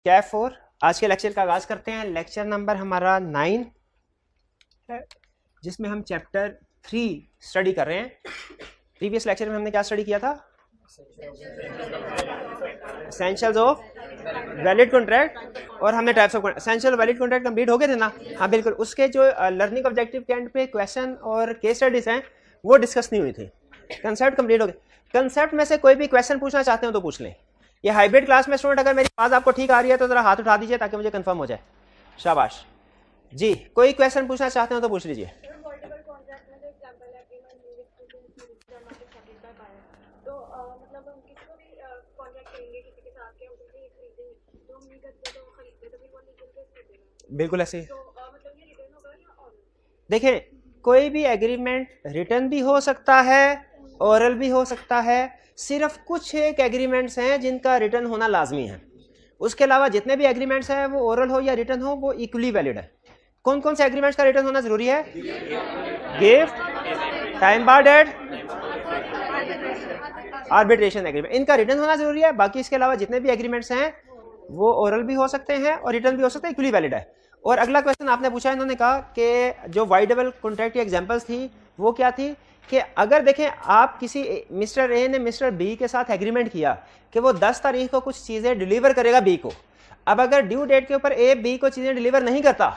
कैफ 4 आज के लेक्चर का आगाज करते हैं। लेक्चर नंबर हमारा 9 है, जिसमें हम चैप्टर 3 स्टडी कर रहे हैं। प्रीवियस लेक्चर में हमने क्या स्टडी किया था? एसेंशियल्स ऑफ वैलिड कॉन्ट्रैक्ट और हमने types of essential valid contract complete हो गए थे ना? हाँ बिल्कुल। उसके जो लर्निंग ऑब्जेक्टिव के एंड पे क्वेश्चन और केस स्टडीज हैं वो डिस्कस नहीं हुई थी। कंसेप्ट कंप्लीट हो गए। कंसेप्ट में से कोई भी क्वेश्चन पूछना चाहते हो तो पूछ लें। ये हाइब्रिड क्लास में स्टूडेंट अगर मेरी आवाज आपको ठीक आ रही है तो जरा हाथ उठा दीजिए ताकि मुझे कंफर्म हो जाए। शाबाश जी। कोई क्वेश्चन पूछना चाहते हो तो पूछ लीजिए। बिल्कुल ऐसे। देखिए कोई भी एग्रीमेंट रिटर्न भी हो सकता है, ओरल भी हो सकता है। सिर्फ कुछ एक एग्रीमेंट्स हैं जिनका रिटर्न होना लाजमी है। उसके अलावा जितने भी एग्रीमेंट्स हैं वो ओरल हो या रिटर्न हो वो इक्वली वैलिड है। कौन कौन से एग्रीमेंट्स का रिटर्न होना जरूरी है? गिफ्ट, टाइम बार्डेड, आर्बिट्रेशन एग्रीमेंट, इनका रिटर्न होना जरूरी है। बाकी इसके अलावा जितने भी एग्रीमेंट्स हैं वो ओरल भी हो सकते हैं और रिटर्न भी हो सकते हैं, इक्वली वैलिड है। और अगला क्वेश्चन आपने पूछा, इन्होंने कहा कि जो वाइडेबल कॉन्ट्रैक्ट की एग्जांपल्स थी वो क्या थी कि अगर देखें आप किसी मिस्टर ए ने मिस्टर बी के साथ एग्रीमेंट किया कि वो 10 तारीख को कुछ चीज़ें डिलीवर करेगा बी को। अब अगर ड्यू डेट के ऊपर ए बी को चीज़ें डिलीवर नहीं करता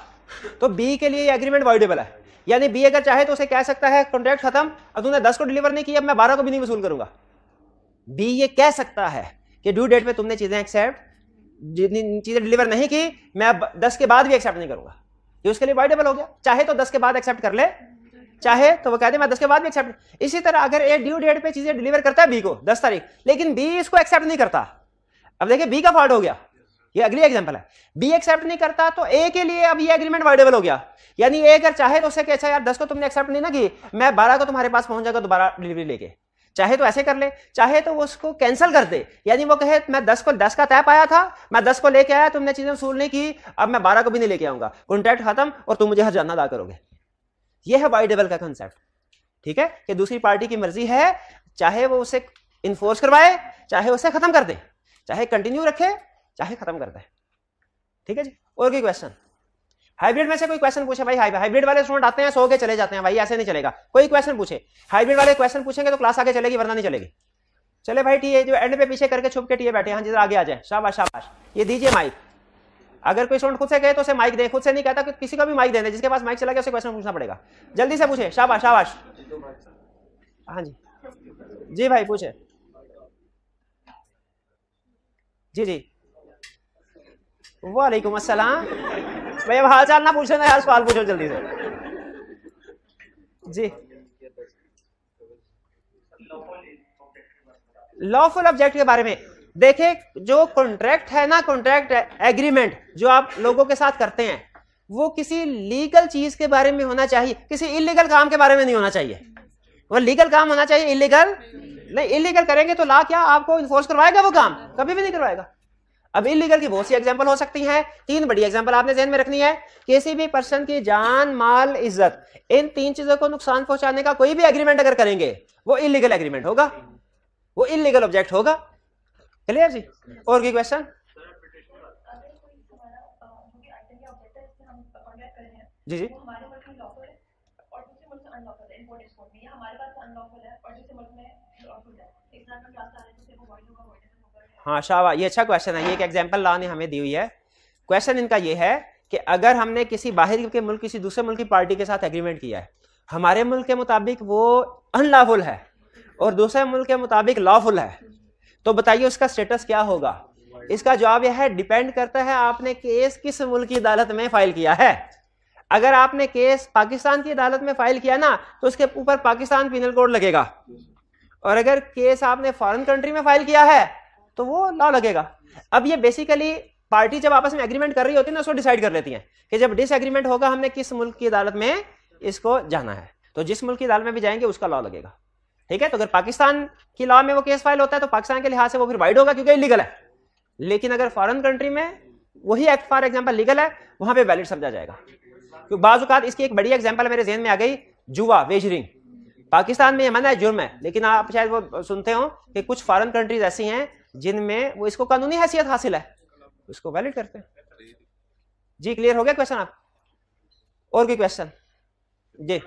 तो बी के लिए एग्रीमेंट वाइडेबल है। यानी बी अगर चाहे तो उसे कह सकता है कॉन्ट्रैक्ट खत्म, अब तूने 10 को डिलीवर नहीं किया, अब मैं 12 को भी नहीं वसूल करूंगा। बी ये कह सकता है कि ड्यू डेट पे तुमने चीज़ें एक्सेप्ट जितनी चीज़ें डिलीवर नहीं की मैं अब 10 के बाद भी एक्सेप्ट नहीं करूंगा। ये उसके लिए वाइडेबल हो गया। चाहे तो 10 के बाद एक्सेप्ट कर ले, चाहे तो वो कहते मैं 10 के बाद भी एक्सेप्ट। इसी तरह अगर ए ड्यू डेट पे चीजें डिलीवर करता है बी को 10 तारीख, लेकिन बी इसको एक्सेप्ट नहीं करता, अब देखिए बी का फॉल्ट हो गया। ये अगली एग्जांपल है। बी एक्सेप्ट नहीं करता तो ए के लिए अब ये एग्रीमेंट वाइडेबल हो गया। यानी ए अगर चाहे तो उसे कहे अच्छा यार 10 को तुमने एक्सेप्ट नहीं ना की, मैं 12 को तुम्हारे पास पहुंच जाएगा दोबारा डिलीवरी लेके। चाहे तो ऐसे कर ले, चाहे तो वो उसको कैंसिल कर दे। यानी वो कहे मैं 10 का तय पाया था, मैं 10 को लेके आया, तुमने चीजें वसूल नहीं की, अब मैं 12 को भी नहीं लेके आऊंगा, कॉन्ट्रैक्ट खत्म और तुम मुझे हर्जाना अदा करोगे। यह है वाइडेबल का कंसेप्ट। ठीक है कि दूसरी पार्टी की मर्जी है, चाहे वो उसे इन्फोर्स करवाए, चाहे उसे खत्म कर दे, चाहे कंटिन्यू रखे, चाहे खत्म कर दे। ठीक है जी। और कोई क्वेश्चन? हाइब्रिड में से कोई क्वेश्चन पूछे भाई? हाइब्रिड वाले स्टूडेंट आते हैं सो के चले जाते हैं भाई, ऐसे नहीं चलेगा। कोई क्वेश्चन पूछे, हाइब्रिड वाले क्वेश्चन पूछेंगे तो क्लास आगे चलेगी वरना नहीं चलेगी। चले भाई टीए जो एंड पे पीछे करके छुप के टीए बैठे, हाँ जी आगे आ जाए। शाबाश शाबाश। ये दीजिए माइक। अगर कोई स्टूडेंट खुद से कहे तो उसे माइक दे, खुद से नहीं कहता कि किसी को भी माइक दे। जिसके पास माइक चला गया उसे क्वेश्चन पूछना पड़ेगा। जल्दी से पूछे। शाबाश शाबाश। हाँ जी जी भाई पूछे। जी जी वालेकुम अस्सलाम। भाई अब हाल चाल ना पूछो ना यार, सवाल पूछो जल्दी से। जी लॉफुल ऑब्जेक्ट के बारे में देखें, जो कॉन्ट्रैक्ट है ना, कॉन्ट्रैक्ट एग्रीमेंट जो आप लोगों के साथ करते हैं वो किसी लीगल चीज के बारे में होना चाहिए, किसी इलीगल काम के बारे में नहीं होना चाहिए। वो लीगल काम होना चाहिए, इलीगल नहीं। इलीगल करेंगे तो ला क्या आपको इन्फोर्स करवाएगा? वो काम कभी भी नहीं करवाएगा। अब इलीगल की बहुत सी एग्जांपल हो सकती हैं। 3 बड़ी एग्जांपल आपने ध्यान में रखनी है। किसी भी पर्सन की जान, माल, इज्जत, इन 3 चीजों को नुकसान पहुंचाने का कोई भी एग्रीमेंट अगर करेंगे वो इलीगल एग्रीमेंट होगा, वो इलीगल ऑब्जेक्ट होगा। क्लियर जी। और कोई क्वेश्चन? जी जी हाँ शाबाश, ये अच्छा क्वेश्चन है। ये एक एग्जांपल ला ने हमें दी हुई है। क्वेश्चन इनका ये है कि अगर हमने किसी बाहर के मुल्क, किसी दूसरे मुल्क की पार्टी के साथ एग्रीमेंट किया है, हमारे मुल्क के मुताबिक वो अनलॉफुल है और दूसरे मुल्क के मुताबिक लॉफुल है, तो बताइए उसका स्टेटस क्या होगा? इसका जवाब यह है डिपेंड करता है आपने केस किस मुल्क की अदालत में फाइल किया है। अगर आपने केस पाकिस्तान की अदालत में फाइल किया ना तो उसके ऊपर पाकिस्तान पिनल कोड लगेगा, और अगर केस आपने फॉरेन कंट्री में फाइल किया है तो वो लॉ लगेगा। अब ये बेसिकली पार्टी जब आपस में एग्रीमेंट कर रही होती है ना उसको डिसाइड कर लेती हैं कि जब डिसएग्रीमेंट होगा हमने किस मुल्क की अदालत में इसको जाना है, तो जिस मुल्क की अदालत में भी जाएंगे उसका लॉ लगेगा। ठीक है। तो अगर पाकिस्तान की लॉ में वो केस फाइल होता है तो पाकिस्तान के लिहाज से वो फिर वाइड होगा क्योंकि इलीगल है। लेकिन अगर फॉरेन कंट्री में वही एक्ट फॉर एग्जांपल लीगल है, वहां पे वैलिड समझा जाएगा। क्योंकि बाज़ औक़ात इसकी एक बड़ी एग्जांपल मेरे ज़हन में आ गई, जुआ, वेजरिंग। पाकिस्तान में ये मना है, जुर्म है, लेकिन आप शायद वो सुनते हो कि कुछ फॉरेन कंट्रीज ऐसी हैं जिनमें वो इसको कानूनी हैसियत हासिल है। उसको वैलिड करते हैं। जी क्लियर हो गया क्वेश्चन आप? और कोई क्वेश्चन? जी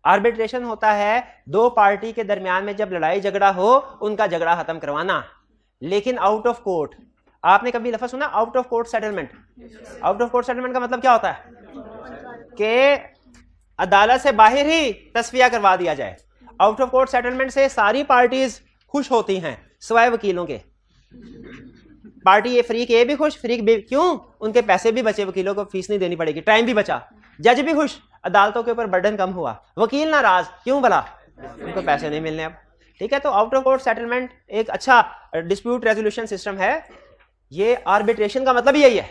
आर्बिट्रेशन होता है दो पार्टी के दरमियान में जब लड़ाई झगड़ा हो उनका झगड़ा खत्म करवाना, लेकिन आउट ऑफ कोर्ट। आपने कभी लफ्ज़ सुना out of court settlement? Out of court settlement का मतलब क्या होता है कि अदालत से बाहर ही तस्फिया करवा दिया जाए। आउट ऑफ कोर्ट सेटलमेंट से सारी पार्टीज खुश होती हैं सिवाय वकीलों के। पार्टी ए फ्रीक ए भी खुश, फ्रीक बी, क्यों? उनके पैसे भी बचे, वकीलों को फीस नहीं देनी पड़ेगी, टाइम भी बचा, जज भी खुश, अदालतों के ऊपर बर्डन कम हुआ, वकील नाराज, क्यों भला? उनको पैसे नहीं मिलने अब। ठीक है, तो आउट ऑफ कोर्ट सेटलमेंट एक अच्छा डिस्प्यूट रेजोल्यूशन सिस्टम है। ये आर्बिट्रेशन का मतलब यही है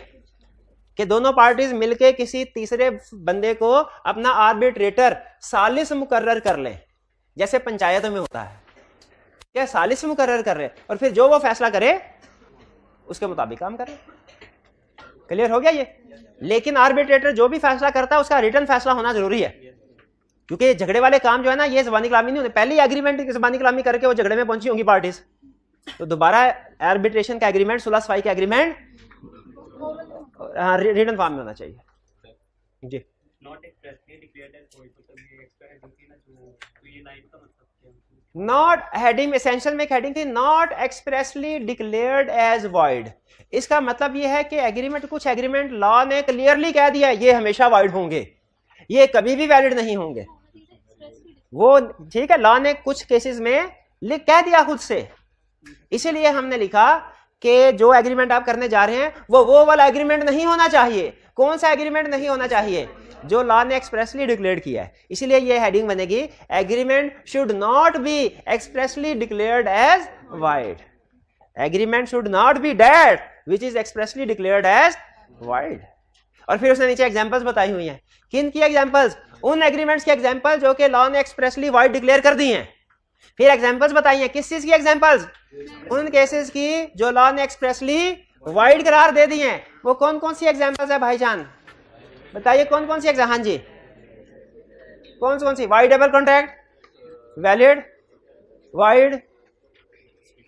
कि दोनों पार्टीज मिलके किसी तीसरे बंदे को अपना आर्बिट्रेटर सालिस मुकर्रर कर लें, जैसे पंचायत में होता है, क्या सालिस मुकर्रर कर रहे, और फिर जो वो फैसला करे उसके मुताबिक काम करे। क्लियर हो गया ये? लेकिन आर्बिट्रेटर जो भी फैसला करता है उसका रिटर्न फैसला होना जरूरी है, क्योंकि झगड़े वाले काम जो है ना ये ज़बानी कलामी नहीं होते, पहले ही एग्रीमेंट की ज़बानी कलामी करके वो झगड़े में पहुंची होंगी पार्टीज, तो दोबारा आर्बिट्रेशन का एग्रीमेंट, सुलह सफाई का एग्रीमेंट रिटर्न फॉर्म में होना चाहिए। जी नॉट हेडिंग एसेंशियल में एक हेडिंग थी not expressly declared as void. इसका मतलब यह है कि एग्रीमेंट, कुछ एग्रीमेंट लॉ ने क्लियरली कह दिया ये हमेशा वॉइड होंगे, ये कभी भी वैलिड नहीं होंगे। वो ठीक है, लॉ ने कुछ केसेस में कह दिया खुद से, इसीलिए हमने लिखा कि जो एग्रीमेंट आप करने जा रहे हैं वो वाला एग्रीमेंट नहीं होना चाहिए। कौन सा एग्रीमेंट नहीं होना चाहिए? जो लॉ ने एक्सप्रेसली डिक्लेयर किया है। इसीलिए ये हेडिंग बनेगी agreement should not be expressly declared as void. Agreement should not be that which is expressly declared as void. और फिर उसने नीचे एग्जांपल्स बताई हुई हैं। किन की एग्जांपल्स? उन एग्रीमेंट्स की एग्जांपल जो कि लॉ ने एक्सप्रेसली वाइड डिक्लेयर कर दी हैं। फिर एग्जांपल्स बताई हैं, किस चीज की एग्जांपल्स? उन केसेस की जो लॉ ने एक्सप्रेसली वाइड करार दे दी हैं। वो कौन कौन सी एग्जांपल्स है भाईजान? बताइए कौन कौन सी एग्जाम? हाँ जी, कौन सी? Voidable contract, valid, void.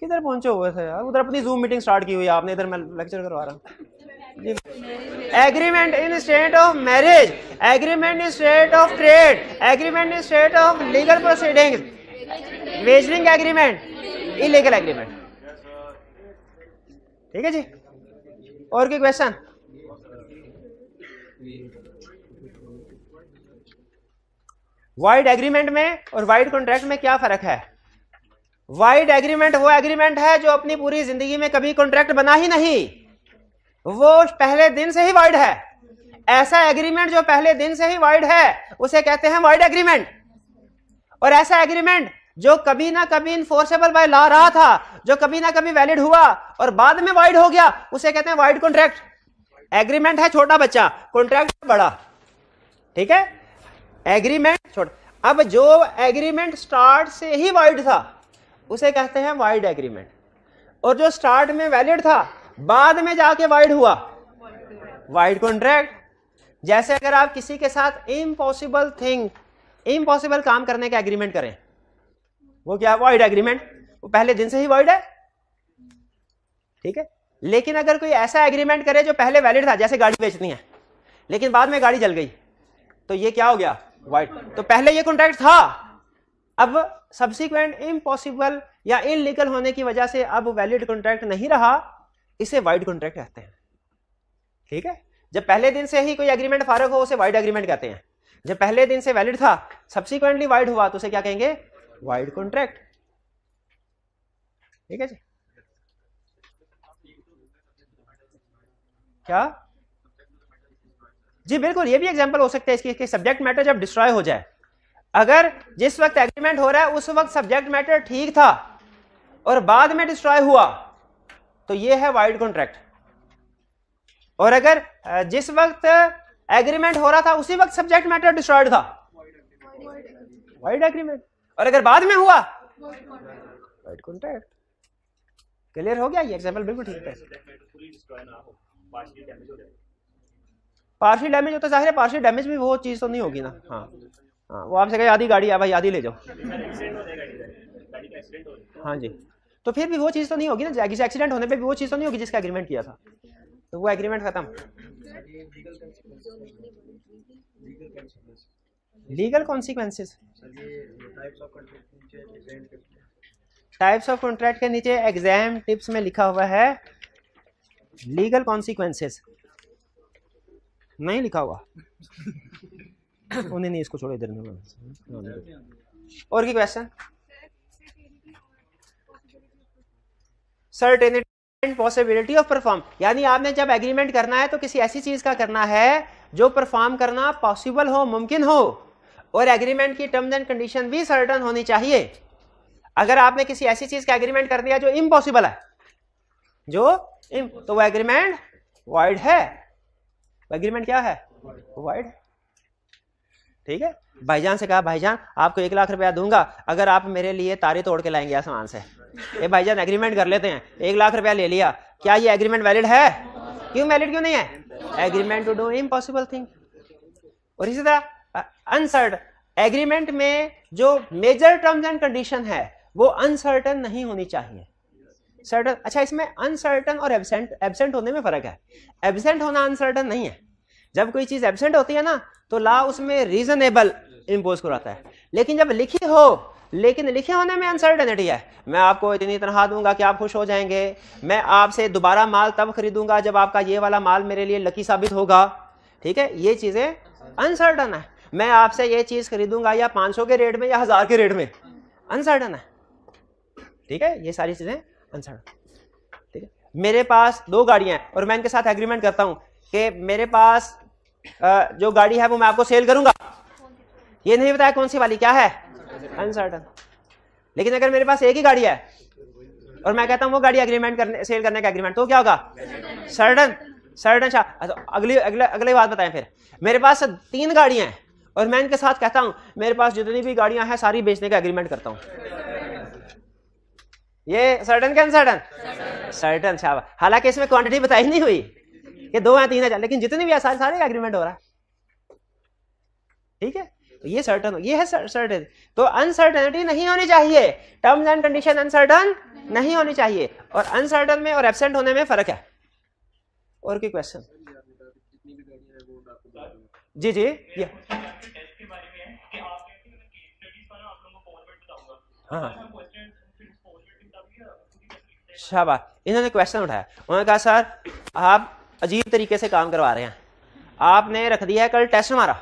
किधर पहुंचे हुए थे यार? उधर अपनी जूम मीटिंग स्टार्ट की हुई है आपने, इधर मैं लेक्चर करवा रहा हूँ। Agreement in state of marriage, agreement in state of trade, agreement in state of legal proceedings, wagering agreement, illegal agreement. ठीक है जी, और कोई क्वेश्चन? वाइड एग्रीमेंट में और वाइड कॉन्ट्रैक्ट में क्या फर्क है? वाइड एग्रीमेंट वो एग्रीमेंट है जो अपनी पूरी जिंदगी में कभी कॉन्ट्रैक्ट बना ही नहीं, वो पहले दिन से ही वाइड है। ऐसा एग्रीमेंट जो पहले दिन से ही वाइड है उसे कहते हैं वाइड एग्रीमेंट। और ऐसा एग्रीमेंट जो कभी ना कभी इन्फोर्सेबल बाय लॉ रहा था, जो कभी ना कभी वैलिड हुआ और बाद में वाइड हो गया, उसे कहते हैं वाइड कॉन्ट्रैक्ट। एग्रीमेंट है छोटा बच्चा, कॉन्ट्रैक्ट बड़ा। ठीक है, एग्रीमेंट छोटा। अब जो एग्रीमेंट स्टार्ट से ही वाइड था उसे कहते हैं वाइड एग्रीमेंट, और जो स्टार्ट में वैलिड था बाद में जाके वाइड हुआ, वाइड कॉन्ट्रैक्ट। जैसे अगर आप किसी के साथ इम्पॉसिबल थिंग, इम्पॉसिबल काम करने का एग्रीमेंट करें, वो क्या? Wide agreement. वो पहले दिन से ही वाइड है। ठीक है, लेकिन अगर कोई ऐसा एग्रीमेंट करे जो पहले वैलिड था, जैसे गाड़ी बेचनी है लेकिन बाद में गाड़ी जल गई, तो ये क्या हो गया? वाइड। तो पहले ये कॉन्ट्रैक्ट था, अब सब्सिक्वेंट इम्पॉसिबल या इनलीगल होने की वजह से अब वैलिड कॉन्ट्रैक्ट नहीं रहा, इसे वाइड कॉन्ट्रैक्ट कहते हैं। ठीक है, जब पहले दिन से ही कोई एग्रीमेंट फारग हो उसे वाइड एग्रीमेंट कहते हैं। जब पहले दिन से वैलिड था, सब्सिक्वेंटली वाइड हुआ, तो उसे क्या कहेंगे? Wide contract. ठीक है जी, क्या जी? बिल्कुल, ये भी एग्जांपल हो सकते हैं इसकी, सब्जेक्ट मैटर जब डिस्ट्रॉय हो जाए। अगर जिस वक्त एग्रीमेंट हो रहा है उस वक्त सब्जेक्ट मैटर ठीक था और बाद में डिस्ट्रॉय हुआ, तो ये है वाइड कॉन्ट्रैक्ट। और अगर जिस वक्त एग्रीमेंट हो रहा था उसी वक्त सब्जेक्ट मैटर डिस्ट्रॉयड था, वाइड एग्रीमेंट। और अगर बाद में हुआ, वाइड कॉन्ट्रैक्ट। क्लियर हो गया? ये एग्जांपल बिल्कुल ठीक है। पार्शियल डैमेज होता है, जाहिर है पार्शियल डैमेज भी वो चीज तो नहीं होगी ना। हाँ हाँ, वो आपसे कहे आधी गाड़ी है भाई, आधी ले जाओ। हाँ जी, तो फिर भी वो चीज तो नहीं होगी ना, किसी एक्सीडेंट होने पे भी वो चीज तो नहीं होगी जिसका एग्रीमेंट किया था, तो वो एग्रीमेंट खत्म। Legal consequences, types of contract के नीचे एग्जाम टिप्स में लिखा हुआ है लीगल कॉन्सिक्वेंसेस, नहीं लिखा हुआ उन्हें नहीं, इसको छोड़ो इधर में। और की question, certainty and possibility of perform, यानी आपने जब एग्रीमेंट करना है तो किसी ऐसी चीज का करना है जो परफॉर्म करना पॉसिबल हो, मुमकिन हो, और एग्रीमेंट की टर्म्स एंड कंडीशन भी सर्टन होनी चाहिए। अगर आपने किसी ऐसी चीज का एग्रीमेंट कर दिया जो इम्पॉसिबल है, तो वो एग्रीमेंट वॉइड है, एग्रीमेंट क्या है, वॉइड। ठीक है, भाईजान से कहा भाईजान आपको 1 लाख रुपया दूंगा अगर आप मेरे लिए तारे तोड़ के लाएंगे आसमान से। ये भाईजान एग्रीमेंट कर लेते हैं, 1 लाख रुपया ले लिया, क्या ये एग्रीमेंट वैलिड है? क्यों वैलिड क्यों नहीं है? Agreement to do impossible thing. और इसी तरह अनसर्टन एग्रीमेंट में जो मेजर टर्म्स एंड कंडीशन है वो अनसर्टन नहीं होनी चाहिए, सर्टन। अच्छा, इसमें अनसर्टन और एब्सेंट होने में फर्क है। एब्सेंट होना अनसर्टन नहीं है। जब कोई चीज एब्सेंट होती है ना तो लॉ उसमें रीजनेबल इंपोज कराता है, लेकिन जब लिखी हो, लेकिन लिखे होने में अनसर्टेनिटी है। मैं आपको इतनी तनख्वाह दूंगा कि आप खुश हो जाएंगे, मैं आपसे दोबारा माल तब खरीदूंगा जब आपका ये वाला माल मेरे लिए लकी साबित होगा। ठीक है, ये चीजें अनसर्टन है। मैं आपसे ये चीज खरीदूंगा या 500 के रेट में या 1000 के रेट में, अनसर्टन है। ठीक है, ये सारी चीजें अनसर्टन। ठीक है, मेरे पास 2 गाड़ियां हैं और मैं इनके साथ एग्रीमेंट करता हूं कि मेरे पास जो गाड़ी है वो मैं आपको सेल करूंगा, ये नहीं बताया कौन सी वाली, क्या है, अनसर्टन। लेकिन अगर मेरे पास एक ही गाड़ी है और मैं कहता हूं वो गाड़ी एग्रीमेंट करने, सेल करने का एग्रीमेंट, तो क्या होगा, सर्टन। सर्टन। अगली बात बताएं फिर, मेरे पास 3 गाड़ियां हैं और मैं इनके साथ कहता हूं मेरे पास जितनी भी गाड़ियां हैं सारी बेचने का एग्रीमेंट करता हूं, ये सर्टन क्या अनसर्टन? सर्टन। शाबाश। हालांकि इसमें क्वांटिटी बताई नहीं हुई कि 2 या 3 है, लेकिन जितनी भी है सारे एग्रीमेंट हो रहा है। ठीक है, तो ये सर्टन, ये है सर्टन। तो अनसर्टेनिटी नहीं होनी चाहिए, टर्म्स एंड कंडीशन अनसर्टन नहीं होनी चाहिए, और अनसर्टन में और एब्सेंट होने में फर्क है। और कोई क्वेश्चन? जी जी, ये हाँ, शाबाश। इन्होंने क्वेश्चन उठाया, उन्होंने कहा सर आप अजीब तरीके से काम करवा रहे हैं, आपने रख दिया है कल टेस्ट हमारा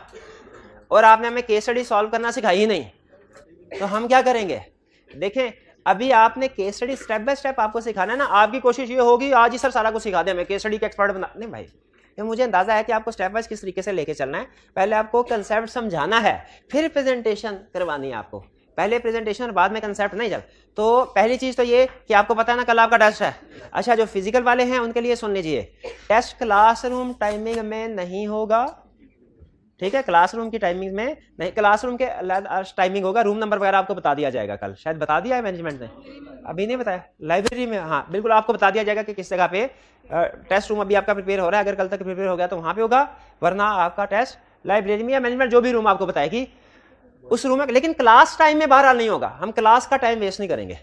और आपने हमें केस स्टडी सॉल्व करना सिखाई ही नहीं, तो हम क्या करेंगे? देखें, अभी आपने case study step by step आपको सिखाना है ना। आपकी कोशिश ये होगी आज ही सर सारा कुछ सिखा दे, हमें केस स्टडी का एक्सपर्ट बना, नहीं भाई, ये मुझे अंदाजा है कि आपको स्टेप वाइज किस तरीके से लेके चलना है। पहले आपको कंसेप्ट समझाना है, फिर प्रेजेंटेशन करवानी है आपको। पहले प्रेजेंटेशन और बाद में कंसेप्ट नहीं चल। तो पहली चीज तो ये कि आपको पता है ना कल आपका टेस्ट है। अच्छा, जो फिजिकल वाले हैं उनके लिए सुन लीजिए, टेस्ट क्लासरूम टाइमिंग में नहीं होगा। ठीक है, क्लासरूम की टाइमिंग में नहीं, क्लासरूम के टाइमिंग होगा। रूम नंबर वगैरह आपको बता दिया जाएगा, कल शायद बता दिया है मैनेजमेंट ने, अभी नहीं बताया। लाइब्रेरी में हाँ बिल्कुल आपको बता दिया जाएगा कि किस जगह पे टेस्ट रूम अभी आपका प्रिपेयर हो रहा है। अगर कल तक प्रिपेयर हो गया तो वहां पे होगा, वरना आपका टेस्ट लाइब्रेरी में या मैनेजमेंट जो भी रूम आपको बताएगी उस रूम में। लेकिन क्लास टाइम में बहरहाल नहीं होगा, हम क्लास का टाइम वेस्ट नहीं करेंगे,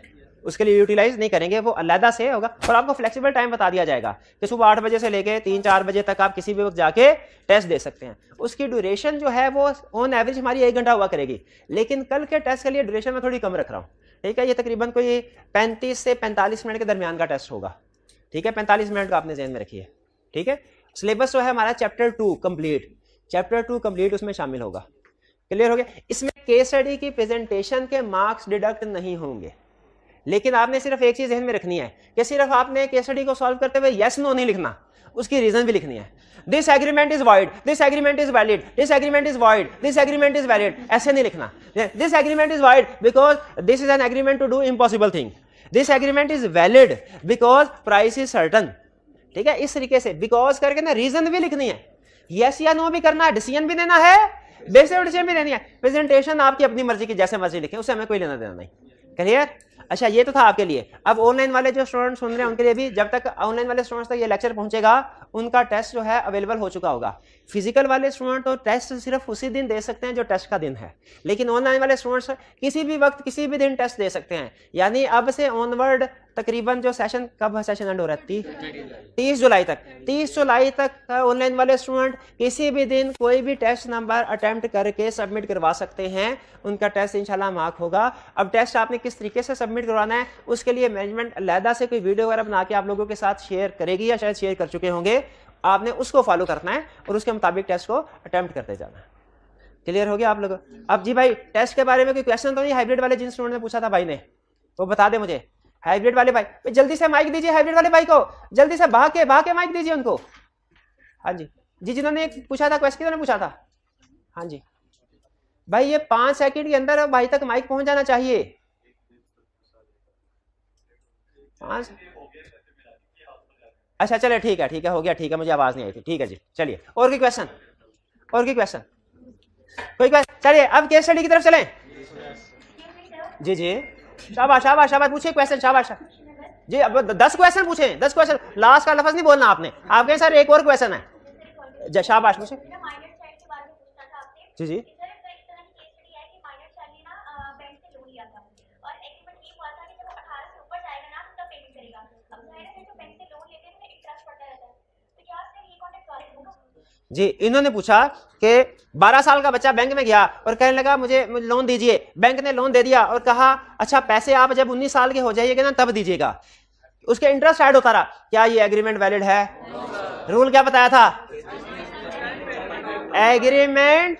उसके लिए यूटिलाइज नहीं करेंगे, वो अलहदा से होगा। और आपको फ्लेक्सिबल टाइम बता दिया जाएगा कि सुबह 8 बजे से लेके 3-4 बजे तक आप किसी भी वक्त जाके टेस्ट दे सकते हैं। उसकी ड्यूरेशन जो है वो ऑन एवरेज हमारी 1 घंटा हुआ करेगी, लेकिन कल के टेस्ट के लिए ड्यूरेशन में थोड़ी कम रख रहा हूँ। ठीक है, ये तकरीबन कोई 35 से 45 मिनट के दरमियान का टेस्ट होगा। ठीक है, 45 मिनट का आपने ध्यान में रखिए। ठीक है, सिलेबस जो है हमारा चैप्टर 2 कंप्लीट उसमें शामिल होगा। क्लियर हो गया? इसमें केस स्टडी की प्रेजेंटेशन के मार्क्स डिडक्ट नहीं होंगे, लेकिन आपने सिर्फ एक चीज ध्यान में रखनी है कि सिर्फ आपने केस स्टडी को सॉल्व करते हुए यस नो नहीं लिखना, उसकी रीजन भी लिखनी है। This agreement is void, this agreement is valid, this agreement is void, this agreement is valid, ऐसे नहीं लिखना। This agreement is void because this is an agreement to do impossible thing, this agreement is valid because price is certain. ठीक है, इस तरीके से because करके ना रीजन भी लिखनी है, यस या नो भी करना है, डिसीजन भी देना है, बेसिक डिसीजन भी देनी है। प्रेजेंटेशन आपकी अपनी मर्जी की, जैसे मर्जी लिखें, उससे हमें कोई लेना देना नहीं। क्लियर? अच्छा, ये तो था आपके लिए। अब ऑनलाइन वाले जो स्टूडेंट सुन रहे हैं उनके लिए भी, जब तक ऑनलाइन वाले स्टूडेंट्स तक ये लेक्चर पहुंचेगा उनका टेस्ट जो है अवेलेबल हो चुका होगा। फिजिकल वाले स्टूडेंट तो टेस्ट सिर्फ उसी दिन दे सकते हैं जो टेस्ट का दिन है, लेकिन ऑनलाइन वाले स्टूडेंट्स किसी भी वक्त किसी भी दिन टेस्ट दे सकते हैं। यानी अब से ऑनवर्ड तकरीबन जो सेशन, कब सेशन एंड हो रहा है? 30 जुलाई तक। 30 जुलाई तक ऑनलाइन वाले स्टूडेंट किसी भी दिन कोई भी टेस्ट नंबर अटेम्प्ट करके सबमिट करवा सकते हैं, उनका टेस्ट इंशाल्लाह मार्क होगा। अब टेस्ट आपने किस तरीके से सबमिट करवाना है उसके लिए मैनेजमेंट अलहदा से कोई वीडियो वगैरह बना के आप लोगों के साथ शेयर करेगी या शायद शेयर कर चुके होंगे। आपने उसको फॉलो करना है और उसके मुताबिक टेस्ट को अटेम्प्ट करते जाना है। क्लियर हो गया आप लोग? अब जी भाई टेस्ट के बारे में कोई क्वेश्चन तो नहीं? हाइब्रिड वाले जिन स्टूडेंट ने पूछा था भाई ने, वो बता दे मुझे। हाइब्रिड वाले भाई जल्दी से माइक दीजिए, हाइब्रिड वाले भाई को जल्दी से भाग के माइक दीजिए उनको। हाँ जी जी, जिन्होंने पूछा था क्वेश्चन, किन्होंने पूछा था? हाँ जी भाई, ये 5 सेकंड के अंदर भाई तक माइक पहुंच जाना चाहिए। 5। अच्छा चले, ठीक है हो गया, ठीक है, मुझे आवाज नहीं आई थी, ठीक है जी। चलिए और कोई क्वेश्चन? कोई क्वेश्चन? चलिए अब केस स्टडी की तरफ चलें। जी जी, शाबाश शाबाश शाबाश, पूछिए क्वेश्चन, शाबाश जी। अब 10 क्वेश्चन पूछे, 10 क्वेश्चन, लास्ट का लफ्ज नहीं बोलना आपने। आपके सर एक और क्वेश्चन है, शाबाश पूछे। जी जी जी, इन्होंने पूछा कि 12 साल का बच्चा बैंक में गया और कहने लगा मुझे लोन दीजिए। बैंक ने लोन दे दिया और कहा अच्छा पैसे आप जब 19 साल के हो जाइएगा ना तब दीजिएगा। उसके इंटरेस्ट ऐड होता रहा। क्या ये एग्रीमेंट वैलिड है? रूल क्या बताया था? Agreement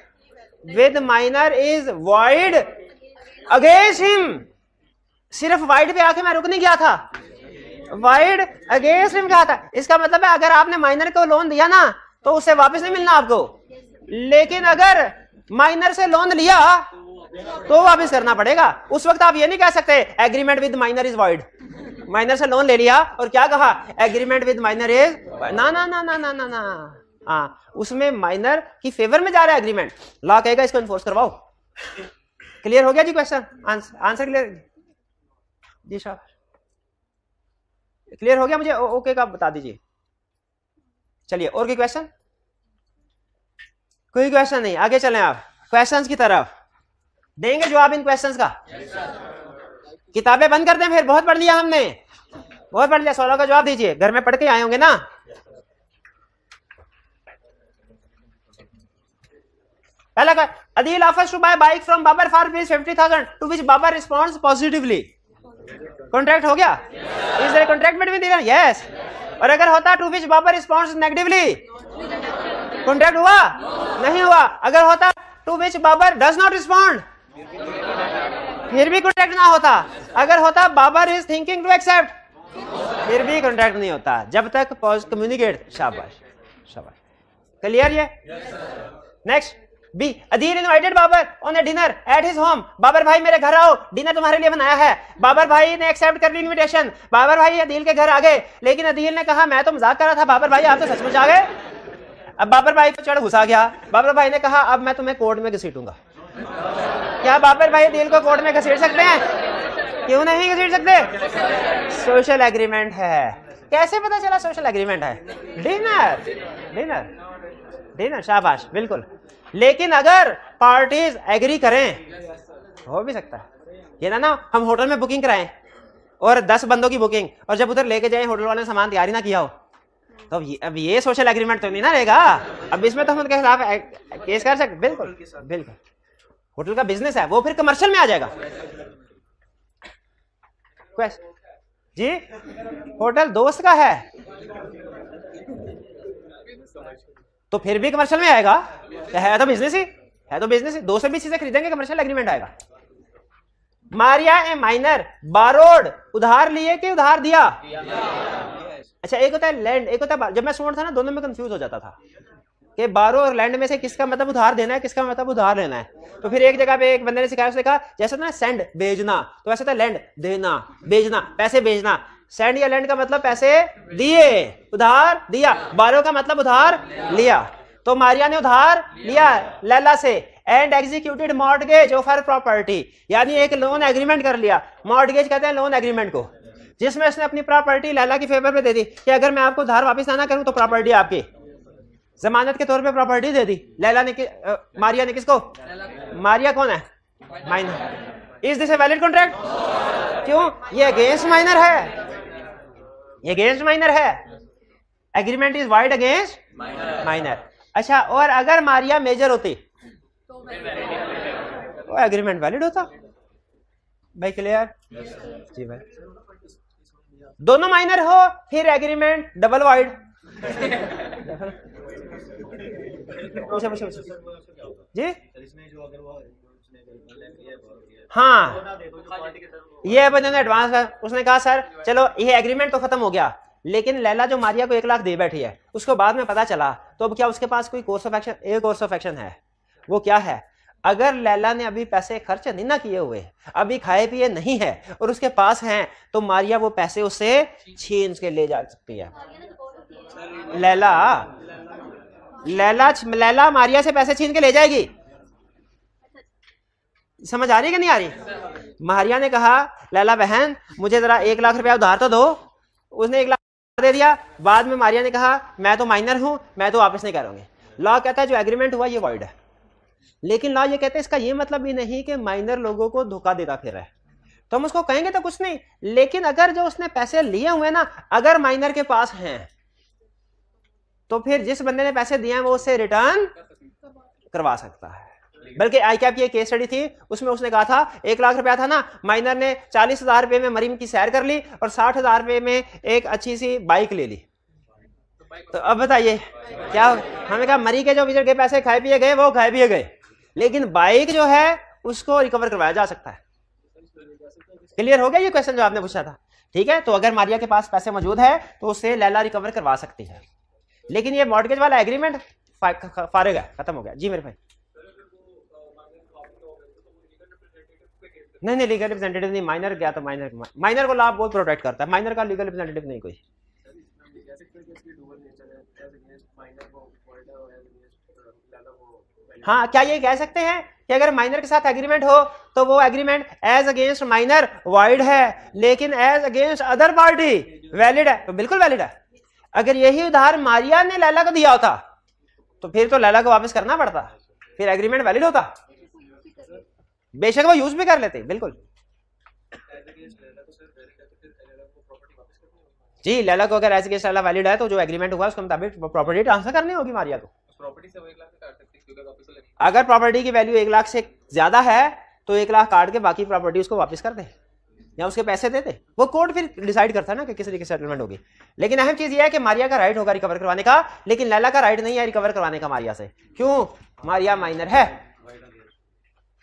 with minor is void against him. सिर्फ वाइड पे आके मैं रुक नहीं गया था, वाइड अगेंस्ट हिम कहा था। इसका मतलब है अगर आपने माइनर को लोन दिया ना तो उससे वापस नहीं मिलना आपको, लेकिन अगर माइनर से लोन लिया तो वापस करना पड़ेगा। उस वक्त आप ये नहीं कह सकते agreement with minor is void. Minor से लोन ले लिया और क्या कहा? एग्रीमेंट विद माइनर इज ना ना ना ना ना ना ना। हाँ, उसमें माइनर की फेवर में जा रहा है एग्रीमेंट। लॉ कहेगा इसको इन्फोर्स करवाओ। क्लियर हो गया जी क्वेश्चन? आंसर क्लियर जी साहब? क्लियर हो गया? मुझे ओके का बता दीजिए। चलिए और कोई क्वेश्चन? कोई क्वेश्चन नहीं, आगे चलें आप क्वेश्चंस की तरफ। देंगे जवाब इन क्वेश्चंस का? किताबें बंद कर दें फिर? बहुत पढ़ लिया हमने, बहुत पढ़ लिया। सवालों का जवाब दीजिए, घर में पढ़ के आए होंगे ना। पहला का Adeel offers to buy bike from Babar for ₹50,000 to which Babar responds positively. Contract हो गया? Is there contract between them? Yes. और अगर होता to which Babar responds negatively, contract हुआ? नहीं हुआ। अगर होता to which Babar does not respond, फिर भी कॉन्ट्रैक्ट ना होता। अगर होता Babar is thinking to accept, फिर भी कॉन्ट्रैक्ट नहीं होता जब तक कम्युनिकेट। शाबाश शाबाश, क्लियर ये? Next B, Adeel invited Babar on a dinner at his home. Babar भाई मेरे घर आओ, डिनर तुम्हारे लिए बनाया है। बाबर भाई ने एक्सेप्ट कर ली इनविटेशन। बाबर भाई अदील के घर आ गए, लेकिन अदील ने कहा मैं तो मजाक कर रहा था, बाबर भाई आप तो सचमुच आ गए। अब बाबर भाई को चढ़ घुसा गया। बाबर भाई ने कहा अब मैं तुम्हें कोर्ट में घसीटूंगा। क्या बाबर भाई अदील को कोर्ट में घसीट सकते हैं? क्यों नहीं घसीट सकते? सोशल एग्रीमेंट है। कैसे पता चला सोशल एग्रीमेंट है? डिनर डिनर डिनर, शाबाश, बिल्कुल। लेकिन अगर पार्टीज एग्री करें, हो भी सकता है ये ना हम होटल में बुकिंग कराएं और 10 बंदों की बुकिंग, और जब उधर लेके जाए होटल वाले ने सामान तैयारी ना किया हो, तो अब ये सोशल एग्रीमेंट तो नहीं ना रहेगा। अब इसमें तो हम उनके खिलाफ केस कर सकते। बिल्कुल बिल्कुल, होटल का बिजनेस है, वो फिर कमर्शियल में आ जाएगा। जी होटल दोस्त का है तो फिर भी कमर्शियल में आएगा। है तो बिजनेस ही, है तो बिजनेस ही। 2 से भी चीजें खरीदेंगे, कमर्शियल एग्रीमेंट आएगा। मारिया ए माइनर बारोड, उधार लिए कि उधार दिया? अच्छा, एक होता है लैंड, एक होता है। जब मैं स्टूडेंट था ना दोनों में कंफ्यूज हो जाता था कि बारो और लैंड में से किसका मतलब उधार देना है, किसका मतलब उधार लेना है। तो फिर एक जगह पे एक बंदे ने सिखाया, उसने कहा जैसे ना सेंड भेजना, तो वैसे था लैंड देना, भेजना पैसे भेजना। सेंड या लैंड का मतलब पैसे दिए, उधार दिया। बारो का मतलब उधार लिया। तो मारिया ने उधार लिया लैला से, and executed mortgage offer property, यानी एक लोन एग्रीमेंट कर लिया। मॉर्टगेज कहते हैं लोन एग्रीमेंट को, जिसमें उसने अपनी प्रॉपर्टी लैला की फेवर में दे दी कि अगर मैं आपको उधार वापस ना करूं तो प्रॉपर्टी आपकी, जमानत के तौर पे प्रॉपर्टी दे दी लैला ने। मारिया ने किसको? मारिया कौन है? Minor. Is this a valid contract? क्यों? ये अगेंस्ट माइनर है। ये अगेंस्ट माइनर है, agreement is void against minor. अच्छा, और अगर मारिया मेजर होती तो एग्रीमेंट वैलिड होता। भाई क्लियर? जी भाई, दोनों माइनर हो फिर एग्रीमेंट डबल वाइड। पूछो पूछो जी। हाँ, ये बंदे ने एडवांस है, उसने कहा सर चलो ये एग्रीमेंट तो खत्म हो गया, लेकिन लैला जो मारिया को 1 लाख दे बैठी है, उसको बाद में पता चला, तो अब क्या उसके पास कोई कोर्स ऑफ एक्शन, एक कोर्स ऑफ एक्शन है। वो क्या है? अगर लैला ने अभी पैसे खर्च नहीं ना किए हुए, अभी खाए पिए नहीं है और उसके पास हैं, तो मारिया वो पैसे उससे छीन के ले जा सकती है। लैला मारिया से पैसे छीन के ले जाएगी। समझ आ रही कि नहीं आ रही? मारिया ने कहा लैला बहन मुझे जरा 1 लाख रुपया उधार तो दो, उसने 1 लाख दे दिया। बाद में मारिया ने कहा मैं तो माइनर हूं, मैं तो वापस नहीं करूंगी। लॉ कहता है जो एग्रीमेंट हुआ ये वॉइड है, लेकिन लॉ ये कहते हैं इसका ये मतलब भी नहीं कि माइनर लोगों को धोखा देता फिर है, तो हम उसको कहेंगे तो कुछ नहीं, लेकिन अगर जो उसने पैसे लिए हुए ना अगर माइनर के पास हैं, तो फिर जिस बंदे ने पैसे दिए हैं वो उससे रिटर्न करवा सकता है। बल्कि आईकैप की एक केस स्टडी थी, उसमें उसने कहा था 1 लाख रुपया था ना, माइनर ने 40,000 रुपए में मरीम की सैर कर ली और 60,000 रुपए में एक अच्छी सी बाइक ले ली। तो अब बताइए क्या? हमें कहा मरी के जो विजट के पैसे खाए पिए गए वो खाए पिए गए, लेकिन बाइक जो है उसको रिकवर करवाया जा सकता है। क्लियर हो गया ये क्वेश्चन जो आपने पूछा था? ठीक है, तो अगर मारिया के पास पैसे मौजूद है तो उससे लैला रिकवर करवा सकती है, लेकिन ये मॉर्गेज वाला एग्रीमेंट फारिग है, खत्म हो गया। जी मेरे भाई। नहीं, लीगल रिप्रेजेंटेटिव नहीं, माइनर गया तो माइनर को लॉ बहुत प्रोटेक्ट करता है, माइनर का लीगल रिप्रेजेंटेटिव नहीं कोई। हाँ, क्या ये कह सकते हैं कि अगर माइनर के साथ एग्रीमेंट हो तो वो agreement as against minor void है, लेकिन as against other party valid है? तो बिल्कुल वैलिड है। अगर यही उधार मारिया ने लैला को दिया होता तो फिर तो लैला को वापस करना पड़ता, फिर एग्रीमेंट वैलिड होता। बेशक वो यूज भी कर लेते, बिल्कुल जी। लैला को अगर एज अगेंस्ट लैला वैलिड है तो जो एग्रीमेंट हुआ उसके मुताबिक प्रॉपर्टी ट्रांसफर करनी होगी मारिया को। अगर प्रॉपर्टी की वैल्यू 1 लाख से ज्यादा है तो 1 लाख काट के बाकी प्रॉपर्टी उसको वापस कर दे या उसके पैसे दे दे, वो कोर्ट फिर डिसाइड करता है ना कि किस तरीके से सेटलमेंट होगी। लेकिन अहम चीज ये है कि मारिया का राइट होगा रिकवर करवाने का, लेकिन लैला का राइट नहीं है रिकवर करवाने का मारिया से। क्यों? मारिया माइनर है।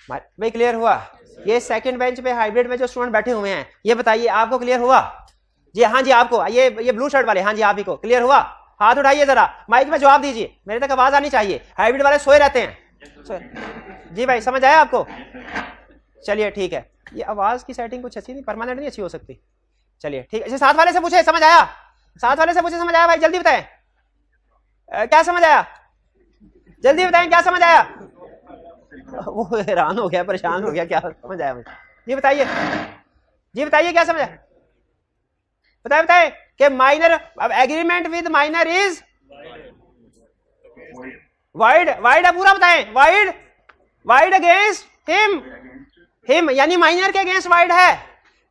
भाई क्लियर हुआ? ये सेकंड बेंच पे हाइब्रिड में जो स्टूडेंट बैठे हुए हैं, ये बताइए आपको क्लियर हुआ? जी हाँ जी, आपको ये ब्लू शर्ट वाले, हाँ जी आप ही को क्लियर हुआ? हाथ उठाइए जरा, माइक में जवाब दीजिए, मेरे तक आवाज आनी चाहिए। हाइब्रिड वाले सोए रहते हैं। जी भाई समझ आया आपको? चलिए ठीक है, ये आवाज की सेटिंग कुछ अच्छी नहीं, परमानेंट नहीं अच्छी हो सकती। चलिए ठीक है, साथ वाले से पूछे समझ आया? साथ वाले से पूछे समझ आया? भाई जल्दी बताएं क्या समझ आया, जल्दी बताएं क्या समझ आया? वो हैरान हो गया, परेशान हो गया, क्या समझ आया मुझे? जी बताइए, जी बताइए क्या समझ आया? बताए कि माइनर, अब agreement with minor is wide है, पूरा बताएं। वाइड अगेंस्ट हिम यानी माइनर के अगेंस्ट वाइड है,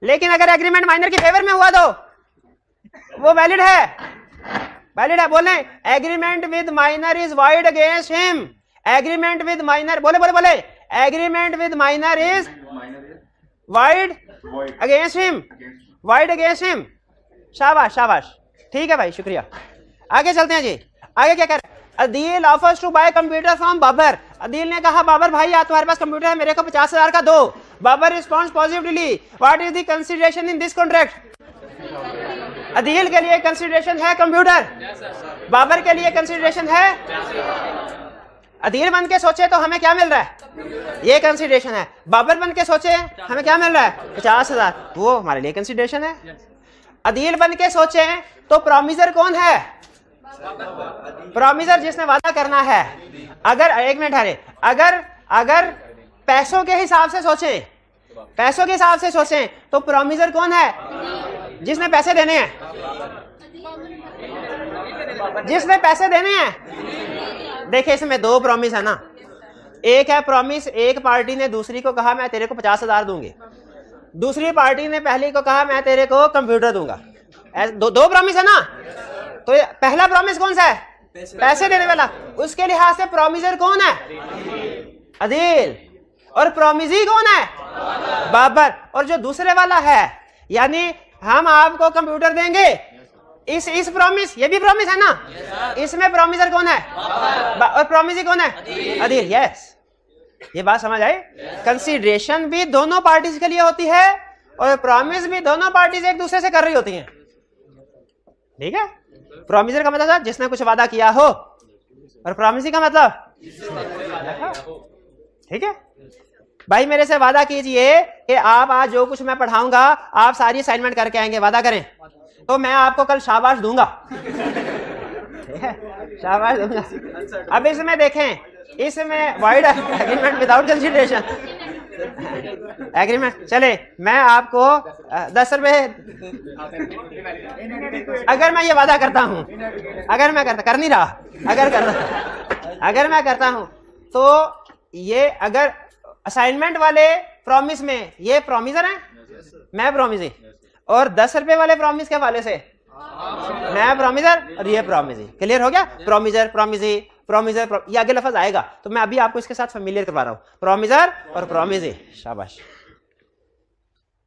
लेकिन अगर एग्रीमेंट माइनर के फेवर में हुआ तो वो वैलिड है। बोले agreement with minor is void against him. Agreement with minor, बोले agreement with minor is void against him. शाबाश, ठीक है भाई, शुक्रिया। आगे चलते हैं जी। आगे क्या कह रहे हैं? Adeel offers to buy computer from Babar. Adeel ने कहा बाबर भाई आप तुम्हारे पास कंप्यूटर है, मेरे को 50,000 का दो। Babar responds positively, what is the consideration in this contract? Adeel के लिए कंसीडरेशन है कंप्यूटर, बाबर के लिए कंसीडरेशन है। अदील बन के सोचे तो हमें क्या मिल रहा है? ये कंसीडरेशन है। बाबर बन के सोचे हमें क्या मिल रहा है? 50,000, वो हमारे लिए कंसीडरेशन है। अदील बन के सोचे तो प्रॉमिसर कौन है? प्रॉमिसर जिसने वादा करना है। अगर एक मिनट हरे, अगर पैसों के हिसाब से सोचें तो प्रॉमिसर कौन है? जिसने पैसे देने हैं, देखिए इसमें 2 प्रॉमिस है ना। एक है प्रॉमिस, एक पार्टी ने दूसरी को कहा मैं तेरे को 50,000 दूंगी, दूसरी पार्टी ने पहली को कहा मैं तेरे को कंप्यूटर दूंगा। दो प्रॉमिस है ना, तो पहला प्रॉमिस कौन सा है? पैसे देने वाला। उसके लिहाज से प्रॉमिसर कौन है? अदील। और प्रॉमिसी कौन है? बाबर। और जो दूसरे वाला है, यानी हम आपको कंप्यूटर देंगे, इस प्रॉमिस, ये भी प्रॉमिस है ना, इसमें प्रॉमिसर कौन है? और प्रॉमिसी कौन है? अदील। यस, ये बात समझ आई? कंसीडरेशन भी दोनों पार्टीज के लिए होती है और प्रॉमिस भी दोनों पार्टीज एक दूसरे से कर रही होती हैं। ठीक है? प्रॉमिसर का मतलब जिसने कुछ वादा किया हो, और प्रॉमिसी का मतलब, ठीक है भाई, मेरे से वादा कीजिए कि आप आज जो कुछ मैं पढ़ाऊंगा आप सारी असाइनमेंट करके आएंगे, वादा करें, तो मैं आपको कल शाबाश दूंगा। ठीक है? शाबाश दूंगा। अब इसमें देखें, इसमें wide agreement without consideration agreement. चले, मैं आपको 10 रुपए, अगर मैं ये वादा करता हूं, अगर मैं कर नहीं रहा, अगर मैं करता हूं, तो ये अगर असाइनमेंट वाले प्रॉमिस में ये प्रॉमिसर है, मैं प्रॉमिसी, और 10 रुपए वाले प्रॉमिस के वाले से मैं प्रॉमिसर और ये प्रॉमिसी। क्लियर हो गया? प्रॉमिसर, प्रॉमिसी, प्रॉमिसर, ये आगे लफ्ज आएगा, तो मैं अभी आपको इसके साथ फेमिलियर करवा रहा हूं, प्रॉमिसर और प्रॉमिसी। शाबाश।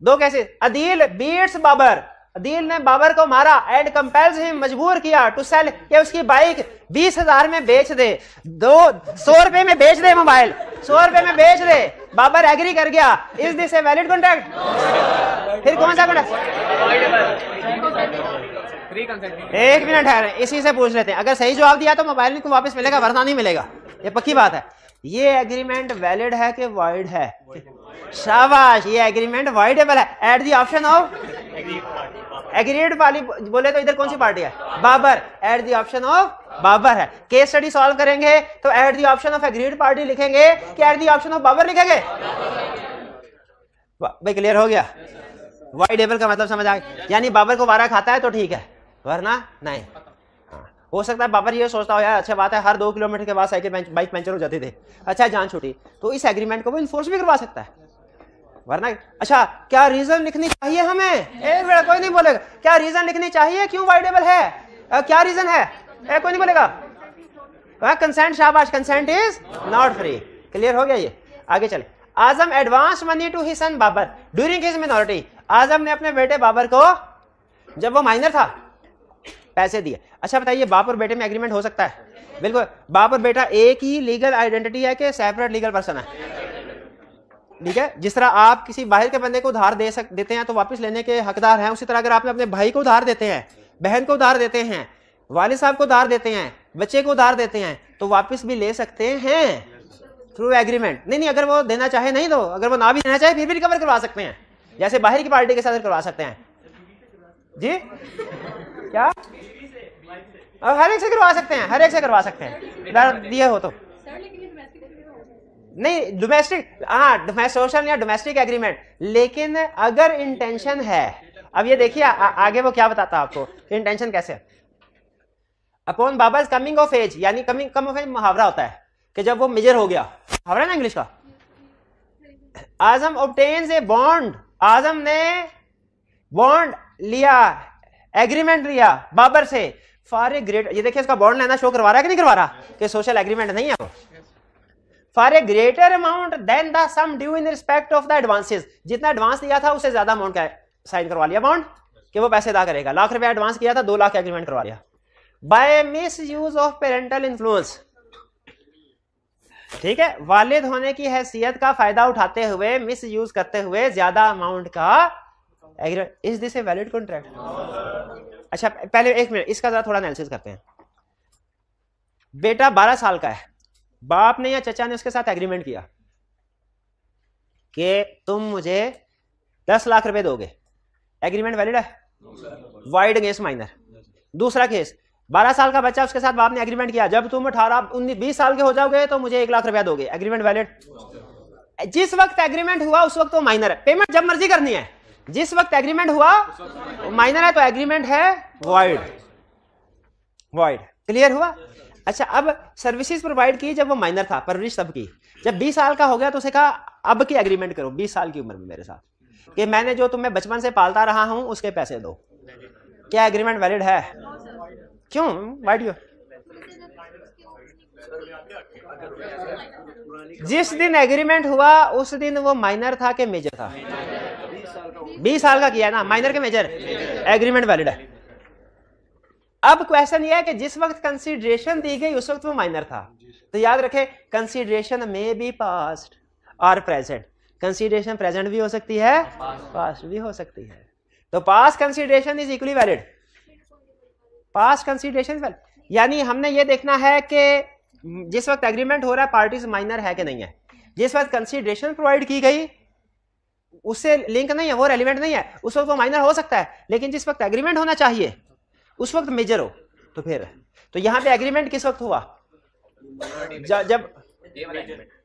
दो कैसे? अदील बीट्स बाबर, अदील ने बाबर को मारा, एंड कंपेल्स हिम, मजबूर किया, टू सेल, कि उसकी बाइक 20,000 में बेच दे, 100 रुपए में बेच दे, मोबाइल 100 रुपए में बेच दे। बाबर एग्री कर गया। Is this a valid contract? फिर कौन सा कॉन्ट्रैक्ट? एक मिनट है, इसी से पूछ लेते हैं। अगर सही जवाब दिया तो मोबाइल को वापस मिलेगा, वरना नहीं मिलेगा, ये पक्की बात है। ये एग्रीमेंट वैलिड है कि वॉइड है? शाबाश, ये एग्रीमेंट वॉइडेबल है at the option of aggrieved वाली। बोले तो इधर कौन सी पार्टी है? Babar. At the option of Babar है। केस स्टडी सॉल्व करेंगे तो at the option of aggrieved party लिखेंगे कि at the option of Babar लिखेंगे? भाई क्लियर हो गया? वॉइडेबल का मतलब समझ आ गया, यानी बाबर को वारा खाता है तो ठीक है, वरना नहीं। हो सकता है बाबर ये सोचता हो यार अच्छा बात है, हर 2 किलोमीटर के बाद साइकिल बाइक पंचर हो जाती थी, अच्छा जान छूटी, तो इस एग्रीमेंट को वो इन्फोर्स भी करवा सकता है, वरना। अच्छा, क्या रीजन लिखनी चाहिए हमें? एक मिनट, कोई नहीं बोलेगा। क्या रीजन लिखनी चाहिए क्यों वॉइडेबल है? क्या रीजन है? कोई नहीं बोलेगा। कंसेंट। शाबाश, consent is not free. Clear हो गया? ये आगे चले। Azam advance money to his son Babar during his minority, Azam ने अपने बेटे बाबर को जब वो माइनर था पैसे दिए। अच्छा बताइए, बाप और बेटे में एग्रीमेंट हो सकता है? बिल्कुल। बाप और बेटा एक ही लीगल आइडेंटिटी है कि सेपरेट लीगल पर्सन है? ठीक है। जिस तरह आप किसी बाहर के बंदे को उधार देते हैं तो वापस लेने के हकदार हैं, उसी तरह अगर आपने अपने भाई को उधार देते हैं, बहन को उधार देते हैं, वालिद साहब को उधार देते हैं, बच्चे को उधार देते हैं, तो वापस भी ले सकते हैं थ्रू एग्रीमेंट। नहीं, अगर वो देना चाहे नहीं दो, अगर वो ना भी देना चाहे फिर भी रिकवर करवा सकते हैं, जैसे बाहर की पार्टी के साथ करवा सकते हैं। जी क्या? हर एक से करवा सकते हैं, हर एक से करवा सकते हैं, दिए हो तो। नहीं, डोमेस्टिक, हाँ सोशल या डोमेस्टिक एग्रीमेंट, लेकिन अगर इंटेंशन है, अब ये देखिए आगे वो क्या बताता है आपको इंटेंशन कैसे। अपॉन बाबा's कमिंग ऑफ एज, यानी कम ऑफ एज मुहावरा होता है कि जब वो मेजर हो गया, मुहावरा ना इंग्लिश का। आजम ऑब्टेन्स ए बॉन्ड, आजम ने बॉन्ड लिया, एग्रीमेंट लिया बाबर से फॉर ए ग्रेट, ये देखिए इसका बॉन्ड लेना शो करवा रहा है कि नहीं करवा रहा, कि सोशल एग्रीमेंट नहीं है वो। For a greater amount than the sum due in respect of the advances, जितना एडवांस दिया था उससे ज्यादा अमाउंट का साइन करवा लिया बॉन्ड कि वो पैसे अदा करेगा। लाख रुपया एडवांस किया था, 2 लाख एग्रीमेंट करवा लिया। By misuse of parental influence, ठीक है, वालिद होने की हैसियत का फायदा उठाते हुए, मिस यूज करते हुए ज्यादा अमाउंट का agreement. Is this a valid contract? अच्छा पहले एक मिनट, इसका जरा थोड़ा एनालिसिस करते हैं। बेटा 12 साल का है, बाप ने या चचा ने उसके साथ एग्रीमेंट किया कि तुम मुझे 10 लाख रुपए दोगे, एग्रीमेंट वैलिड है? Wide against minor. दूसरा केस, 12 साल का बच्चा, उसके साथ बाप ने एग्रीमेंट किया जब तुम 18, 19, 20 साल के हो जाओगे तो मुझे 1 लाख रुपया दोगे, एग्रीमेंट वैलिड? जिस वक्त एग्रीमेंट हुआ उस वक्त तो माइनर है, पेमेंट जब मर्जी करनी है, जिस वक्त एग्रीमेंट हुआ माइनर है तो एग्रीमेंट है वॉइड। वॉइड। क्लियर हुआ? अच्छा, अब सर्विसेज प्रोवाइड की जब वो माइनर था, परवरिश तब की, जब 20 साल का हो गया तो उसे कहा अब की एग्रीमेंट करो 20 साल की उम्र में मेरे साथ, कि मैंने जो तुम्हें बचपन से पालता रहा हूं उसके पैसे दो। क्या एग्रीमेंट वैलिड है? क्यों? वाइड यू जिस दिन एग्रीमेंट हुआ उस दिन वो माइनर था कि मेजर था? 20 साल का किया ना, माइनर के मेजर, एग्रीमेंट वैलिड है। अब क्वेश्चन ये है कि जिस वक्त कंसीडरेशन दी गई उस वक्त वो माइनर था, तो याद रखें कंसीडरेशन में बी पास्ट और प्रेजेंट। कंसीडरेशन प्रेजेंट भी हो सकती है, पास्ट भी हो सकती है। तो past consideration is equally valid, past consideration valid. यानी हमने ये देखना है कि जिस वक्त एग्रीमेंट हो रहा है पार्टीज माइनर है कि नहीं है। जिस वक्त कंसीडरेशन प्रोवाइड की गई उससे लिंक नहीं है, वो रेलिवेंट नहीं है, उस वक्त वो माइनर हो सकता है। लेकिन जिस वक्त एग्रीमेंट होना चाहिए उस वक्त मेजर हो, तो फिर तो यहां पे एग्रीमेंट किस वक्त हुआ? जब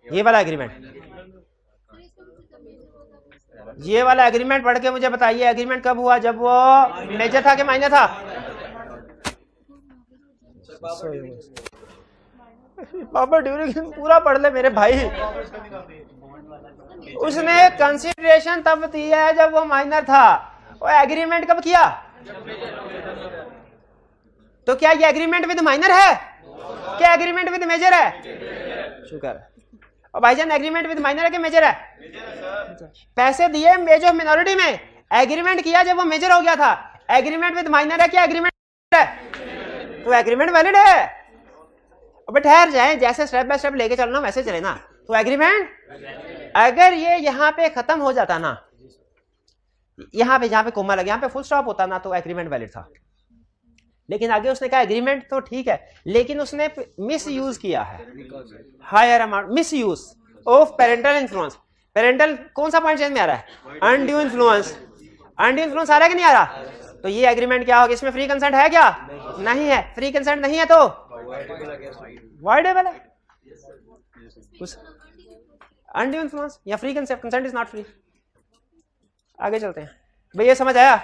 ये वाला एग्रीमेंट, ये वाला एग्रीमेंट पढ़ के मुझे बताइए एग्रीमेंट कब हुआ? जब वो मेजर था कि माइनर था? बाबा ड्यूरेशन पूरा पढ़ ले मेरे भाई। उसने कंसीडरेशन तब दिया है जब वो माइनर था, वो एग्रीमेंट कब किया? तो क्या ये एग्रीमेंट विद माइनर है? क्या एग्रीमेंट विद मेजर है? शुक्र। और भाईजान एग्रीमेंट विद माइनर है कि मेजर है? पैसे दिए मेजर मिनोरिटी में, एग्रीमेंट किया जब वो मेजर हो गया था। एग्रीमेंट विद माइनर है क्या एग्रीमेंट है? तो एग्रीमेंट वैलिड है। अब ठहर जाए, जैसे स्टेप बाय स्टेप लेके चलना वैसे चले ना। तो एग्रीमेंट अगर ये यहाँ पे खत्म हो जाता ना, यहाँ पे जहां पे कोमा लगे यहाँ पे फुल स्टॉप होता ना, तो एग्रीमेंट वैलिड था। लेकिन आगे उसने कहा एग्रीमेंट तो ठीक है, लेकिन उसने मिस यूज किया है, higher amount, misuse of parental influence. Parental कौन सा पॉइंट चेंज में आ रहा है? Undue influence. अनड्यू इन्फ्लुएंस आ रहा है कि नहीं आ रहा? तो ये एग्रीमेंट क्या होगा? इसमें फ्री कंसेंट है क्या? नहीं है। फ्री कंसेंट नहीं है तो वाइडेबल है। अनड्यू इन्फ्लुएंस या free consent is not free. आगे चलते हैं भाई, ये समझ आया?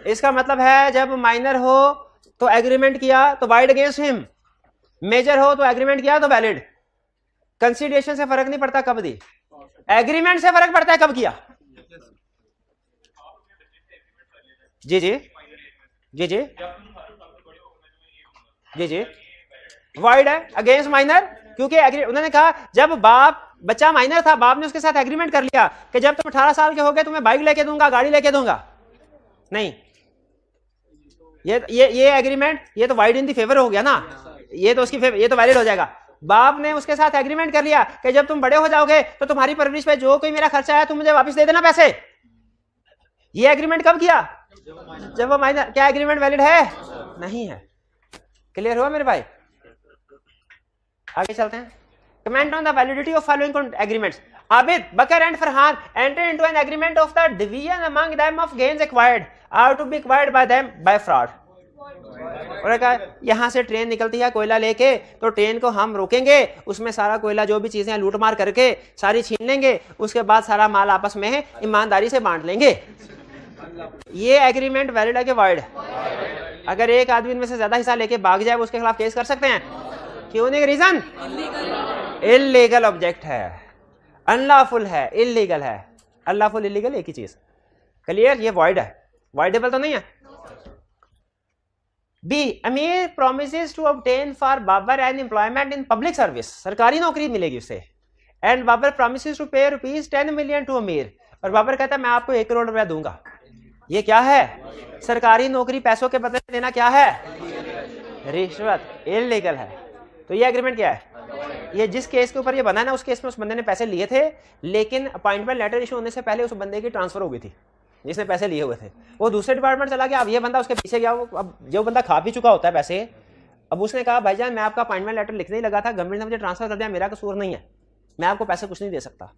इसका मतलब है जब माइनर हो तो एग्रीमेंट किया तो वाइड अगेंस्ट हिम, मेजर हो तो एग्रीमेंट किया तो वैलिड। कंसीडरेशन से फर्क नहीं पड़ता कब दी, एग्रीमेंट से फर्क पड़ता है कब किया। जी जी जी जी जी जी वाइड है अगेंस्ट माइनर, क्योंकि उन्होंने कहा जब बाप बच्चा माइनर था, बाप ने उसके साथ एग्रीमेंट कर लिया कि जब तुम 18 साल के हो गए तुम्हें बाइक लेके दूंगा, गाड़ी लेके दूंगा। नहीं, ये एग्रीमेंट ये तो वाइड इन दी फेवर हो गया ना, ये तो उसकी फेवर, ये तो वैलिड हो जाएगा। बाप ने उसके साथ एग्रीमेंट कर लिया कि जब तुम बड़े हो जाओगे तो तुम्हारी परवरिश पे जो कोई मेरा खर्चा है तुम मुझे वापस दे देना पैसे। ये एग्रीमेंट कब किया? जब वो माइनर। क्या एग्रीमेंट वैलिड है? नहीं है। क्लियर हुआ मेरे भाई? आगे चलते हैं। Comment on the validity of following agreements. Abid, Bakar and Farhan enter into an agreement of the division among them of gains acquired are to be acquired by them by fraud. और कहा यहाँ से train निकलती है कोयला लेके, तो train को हम रोकेंगे, उसमें सारा कोयला जो भी चीजें लूट मार करके सारी छीन लेंगे, उसके बाद सारा माल आपस में ईमानदारी से बांट लेंगे। ये एग्रीमेंट वैलिड है कि वाइड? अगर एक आदमी में से ज्यादा हिस्सा लेके भाग जाए उसके खिलाफ केस कर सकते हैं। क्यों नहीं? रीजन इल्लीगल ऑब्जेक्ट है, अनलॉफुल है, इल्लीगल है। अनलॉफुल इल्लीगल एक ही चीज। क्लियर? ये वॉइड है, वाइडेबल तो नहीं है। B, Amir promises to obtain for Babar an employment in public service. सरकारी नौकरी मिलेगी उसे। एंड बाबर प्रोमिसेस टू पे ₹10 million टू अमीर, और बाबर कहता है मैं आपको 1 करोड़ रुपया दूंगा। ये क्या है? सरकारी नौकरी पैसों के बदले देना क्या है? रिश्वत, इल्लीगल है। तो ये एग्रीमेंट क्या है? ये जिस केस के ऊपर ये बना है ना, उस केस में उस बंदे ने पैसे लिए थे, लेकिन अपॉइंटमेंट लेटर इशू होने से पहले उस बंदे की ट्रांसफर हो गई थी, जिसने पैसे लिए हुए थे। वो दूसरे डिपार्टमेंट चला गया, अब ये बंदा उसके पीछे गया। अब जो बंदा खा भी चुका होता है पैसे, अब उसने कहा भाईजान मैं आपका अपॉइंटमेंट लेटर लिखने ही लगा था, गवर्नमेंट ने मुझे ट्रांसफर कर दिया, मेरा कसूर नहीं है, मैं आपको पैसे कुछ नहीं दे सकता।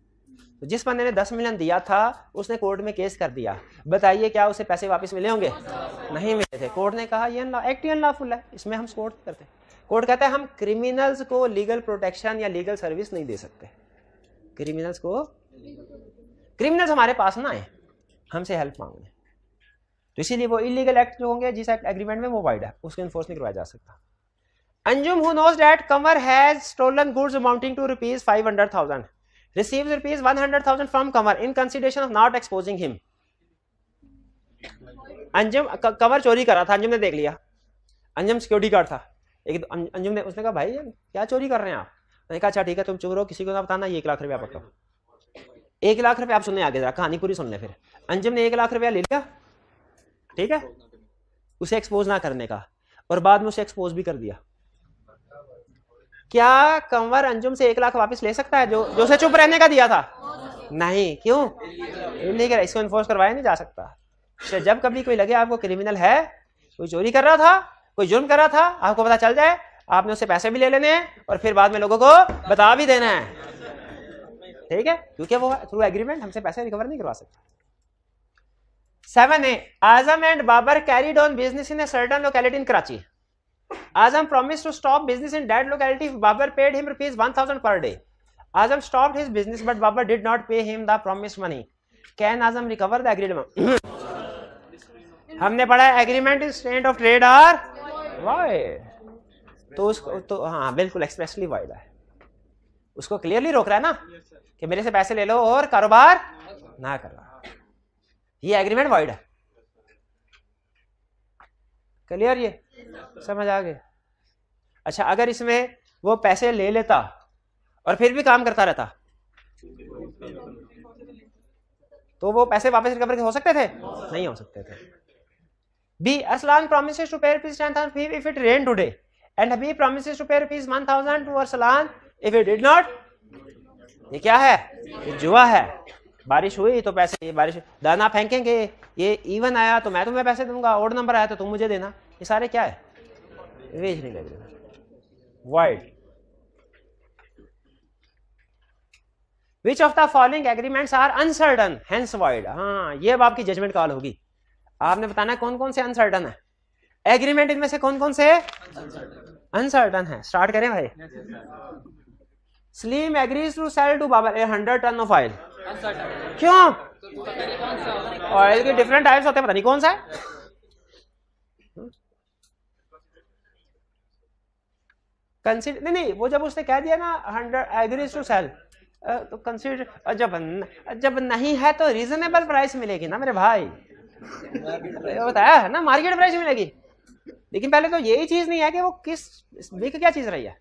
तो जिस बंदे ने 10 मिलियन दिया था उसने कोर्ट में केस कर दिया। बताइए क्या उसे पैसे वापस मिले होंगे? नहीं मिले थे। कोर्ट ने कहा ये एक्ट अनलॉफुल है, इसमें हम सपोर्ट करते। कोर्ट कहता है हम क्रिमिनल्स को लीगल प्रोटेक्शन या लीगल सर्विस नहीं दे सकते। क्रिमिनल्स हमारे पास ना आए हमसे हेल्प मांगने, तो इसीलिए वो इलीगल एक्ट जो होंगे जिस एग्रीमेंट में वो वाइड है, उसको इन्फोर्स नहीं करवाया जा सकता। Anjum who knows that Kanwar has stolen goods amounting to ₹500,000 receives ₹100,000 from Kanwar in consideration of not exposing him. Anjum cover चोरी कर रहा था, अंजुम ने देख लिया, अंजुम सिक्योरिटी गार्ड था, एक अंजुम ने, उसने कहा भाई क्या चोरी कर रहे हैं आप? मैंने कहा अच्छा ठीक है तुम चुप रहो, किसी को ना बताना, ये 1 लाख रुपया पकड़ो। 1 लाख रुपया आप सुनने आगे जरा, कहानी पूरी सुन ले। फिर अंजुम ने 1 लाख रुपया ले लिया, ठीक है, उसे एक्सपोज ना करने का, और बाद में उसे एक्सपोज भी कर दिया। क्या कंवर अंजुम से 1 लाख वापस ले सकता है जो उसे चुप रहने का दिया था? नहीं, क्यों? इलीगल, इसको इन्फोर्स करवाया नहीं जा सकता। जब कभी कोई लगे आपको क्रिमिनल है, कोई चोरी कर रहा था, कोई जुर्म कर रहा था, आपको पता चल जाए, आपने उससे पैसे भी ले लेने हैं और फिर बाद में लोगों को बता भी देना है, ठीक है, क्योंकि वो थ्रू एग्रीमेंट हमसे पैसे रिकवर नहीं करवा सकते। 7A, Azam and Babar carried on business in a certain locality in Karachi. Azam promised to stop business in that locality if Babar paid him rupees 1000 per day. Azam stopped his business but Babar did not pay him the promised money. Can Azam recover the agreed amount? हमने पढ़ा है agreement is state of trade are void, तो उसको तो हाँ बिल्कुल expressly wide है, उसको क्लियरली रोक रहा है ना कि मेरे से पैसे ले लो और कारोबार ना करवा, ये एग्रीमेंट वाइड है। क्लियर, ये समझ आ गया? अच्छा, अगर इसमें वो पैसे ले लेता और फिर भी काम करता रहता तो वो पैसे वापस रिकवर हो सकते थे? नहीं हो सकते थे। B, Arslan promises to pay rupees 10,000 fee if it rained today, and Habib promises to pay rupees 1,000 to Arslan if it did not. ये क्या है? ये जुआ है। बारिश हुई तो पैसे, ये बारिश दाना फेंकेंगे, ये इवन आया तो मैं तुम्हें पैसे दूंगा, ओड नंबर आया तो तुम मुझे देना, ये सारे क्या है? वेज नहीं लग रहा। Wide. Which of the following agreements are uncertain, hence void? हाँ, ये अब आपकी जजमेंट कॉल होगी, आपने बताना कौन कौन से अनसर्टन है एग्रीमेंट, इनमें से कौन कौन से अनसर्टन है। स्टार्ट करें भाई। Saleem agrees to sell to Babar 100 ton of oil. क्यों? ऑयल के डिफरेंट टाइप्स होते हैं, पता नहीं कौन सा है। कंसीडर नहीं, वो जब उसने कह दिया ना 100 एग्रीज टू सेल, तो कंसीडर जब नहीं है तो रीजनेबल प्राइस मिलेगी ना मेरे भाई, बताया है ना, मार्केट प्राइस मिलेगी। लेकिन पहले तो यही चीज नहीं है कि वो किस बिक क्या चीज रही है,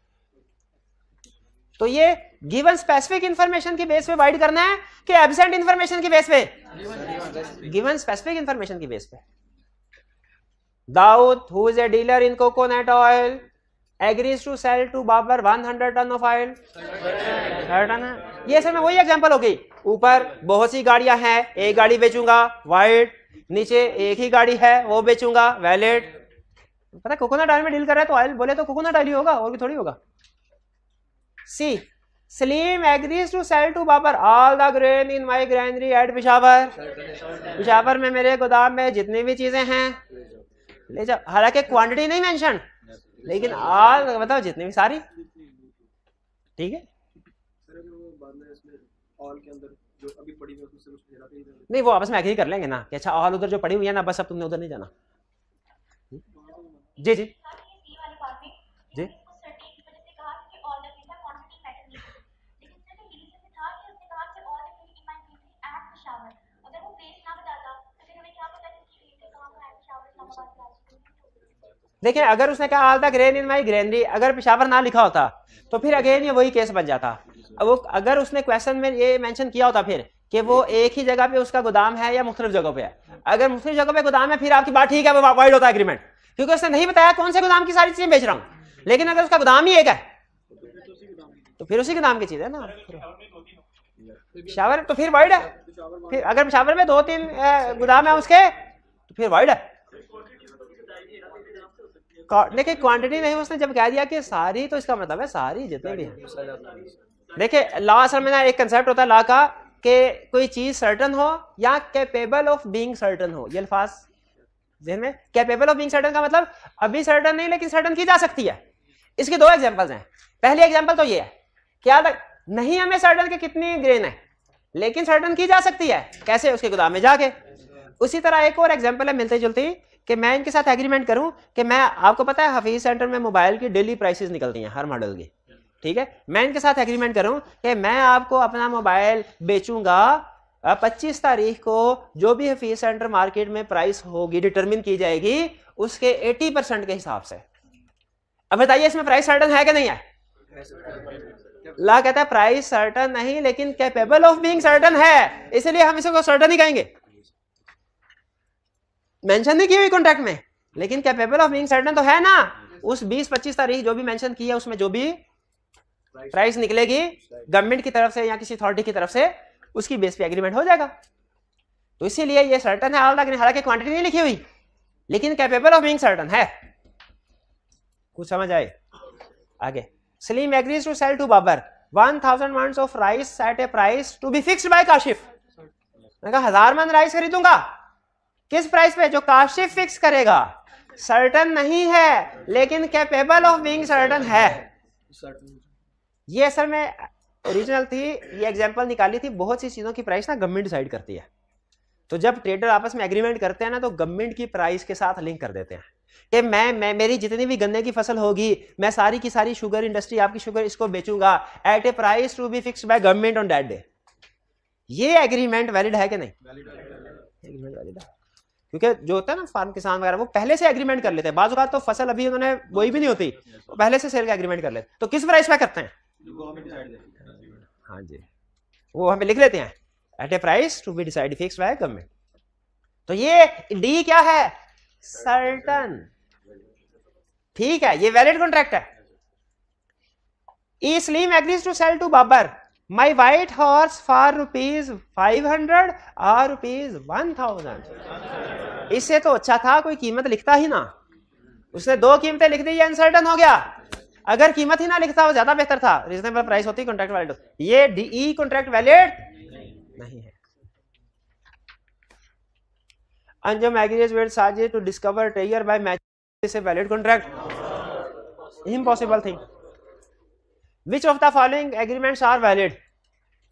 तो ये गिवन स्पेसिफिक इंफॉर्मेशन की बेस पे वाइड करना है कि एब्सेंट इंफॉर्मेशन की बेस पे? गिवन स्पेसिफिक इंफॉर्मेशन की बेस पे। Dawood who is a dealer in coconut oil agrees to sell to Babar 100 ton of oil। ये सब में वही एग्जांपल हो गई। ऊपर बहुत सी गाड़ियां हैं, एक गाड़ी बेचूंगा वाइट, नीचे एक ही गाड़ी है वो बेचूंगा वैलिड। पता कोकोनट ऑयल में डील कर रहा है तो ऑयल बोले तो कोकोनट ऑयल ही होगा, और भी थोड़ी होगा। C, Salim agrees to sell to Babar all the grain in my granary at Peshawar. Peshawar में मेरे गोदाम में जितनी भी चीजें हैं ले जाओ, हालांकि क्वांटिटी नहीं मेंशन, लेकिन आज बताओ जितनी भी सारी, ठीक है। नहीं, वो आपस में एग्री कर लेंगे ना कि अच्छा ऑल उधर जो पड़ी हुई है ना, बस अब तुमने उधर नहीं जाना। जी जी जी। देखिए, अगर उसने कहा all the grain in my granary, अगर पेशावर ना लिखा होता तो फिर अगेन ये वही केस बन जाता। अब वो अगर उसने क्वेश्चन में ये मेंशन किया होता फिर कि वो एक ही जगह पे उसका गोदाम है या मुख्तलिफ जगहों पे है, अगर मुख्तलिफ जगहों पे गोदाम है फिर आपकी बात ठीक है, वो वाइड होता है एग्रीमेंट, क्योंकि उसने नहीं बताया कौन से गोदाम की सारी चीजें बेच रहा हूं। लेकिन अगर उसका गोदाम ही एक है तो फिर उसी गोदाम की चीज है ना, पेशावर तो फिर वाइड है। फिर अगर पेशावर में 2-3 गोदाम है उसके तो फिर वाइड है। देखिए क्वांटिटी नहीं, उसने जब कह दिया कि सारी, तो इसका मतलब है सारी जितने भी हैं। देखिए लॉ असल में ना एक कंसेप्ट होता है लॉ का कि कोई चीज सर्टन हो या कैपेबल ऑफ बीइंग सर्टन हो। ये अल्फाज ज़हन में, कैपेबल ऑफ बीइंग सर्टन का मतलब अभी सर्टन नहीं लेकिन सर्टन की जा सकती है। इसके 2 एग्जांपल्स हैं। पहली एग्जांपल तो ये है, क्या नहीं हमें सर्टन के कितनी ग्रेन है लेकिन सर्टन की जा सकती है, कैसे? उसके गोदाम में जाके। उसी तरह एक और एग्जांपल है मिलती जुलती, कि मैं इनके साथ एग्रीमेंट करूं कि मैं, आपको पता है हफीज सेंटर में मोबाइल की डेली प्राइसेस निकलती हैं हर मॉडल की, ठीक है। मैं इनके साथ एग्रीमेंट करूं कि मैं आपको अपना मोबाइल बेचूंगा 25 तारीख को जो भी फीस सेंटर मार्केट में प्राइस होगी डिटरमिन की जाएगी उसके 80% के हिसाब से। अब बताइए इसमें प्राइस सर्टन है कि नहीं है? ला कहता है प्राइस सर्टन नहीं लेकिन कैपेबल ऑफ बीइंग सर्टन है, इसलिए हम इसको सर्टन ही कहेंगे। मेंशन नहीं की हुई कॉन्ट्रैक्ट में लेकिन कैपेबल ऑफ बीइंग सर्टन तो है ना। उस 20-25 तारीख जो भी मेंशन की है उसमें जो भी प्राइस निकलेगी गवर्नमेंट की तरफ से या किसी अथॉरिटी की तरफ से उसकी बेस पे एग्रीमेंट हो जाएगा। तो इसीलिए ये सर्टन है हालांकि क्वांटिटी नहीं लिखी हुई लेकिन कैपेबल ऑफ बीइंग सर्टन है। कुछ समझ आए? आगे Salim agrees to sell to Babar 1000 maunds of rice at a price to be fixed by Kashif. मैंने कहा 1000 मन राइस खरीदूंगा, किस प्राइस पे? जो काशिफ फिक्स करेगा। सर्टन नहीं है लेकिन कैपेबल ऑफ बीइंग सर्टन है। ये असल में ओरिजिनल थी, ये एग्जांपल निकाली थी। बहुत सी चीजों की प्राइस ना गवर्नमेंट डिसाइड करती है, तो जब ट्रेडर आपस में एग्रीमेंट करते हैं ना तो गवर्नमेंट की प्राइस के साथ लिंक कर देते हैं कि मैं मेरी जितनी भी गन्ने की फसल होगी मैं सारी की सारी शुगर इंडस्ट्री आपकी शुगर इसको बेचूंगा at a price to be fixed by government on that day. ये एग्रीमेंट वैलिड है कि नहीं? एग्रीमेंट वैलिड है क्योंकि जो होता है ना फार्म किसान वगैरह वो पहले से एग्रीमेंट कर लेते हैं। बाजू का तो फसल अभी उन्होंने बोई भी नहीं होती, पहले से सेल का एग्रीमेंट कर लेते। तो किस प्राइस पे करते हैं? हाँ जी, वो हमें लिख लेते हैं at a price to be decide fixed by government. तो ये डी क्या है? सर्टन। ठीक है, ये वैलिड कॉन्ट्रैक्ट है। E Salim agrees to sell to Babar my white horse for ₹500 और ₹1000। इससे तो अच्छा था कोई कीमत लिखता ही ना, उसने 2 कीमतें लिख दी, ये अनसर्टन हो गया। अगर कीमत ही ना लिखता वो ज्यादा बेहतर था, रीजनेबल प्राइस होती कॉन्ट्रैक्ट वैलिड होती। ये डी कॉन्ट्रैक्ट वैलिड नहीं है। Anjum agrees with Sajid to discover treasure by matching this a valid contract? Impossible thing. Which of the following agreements are valid?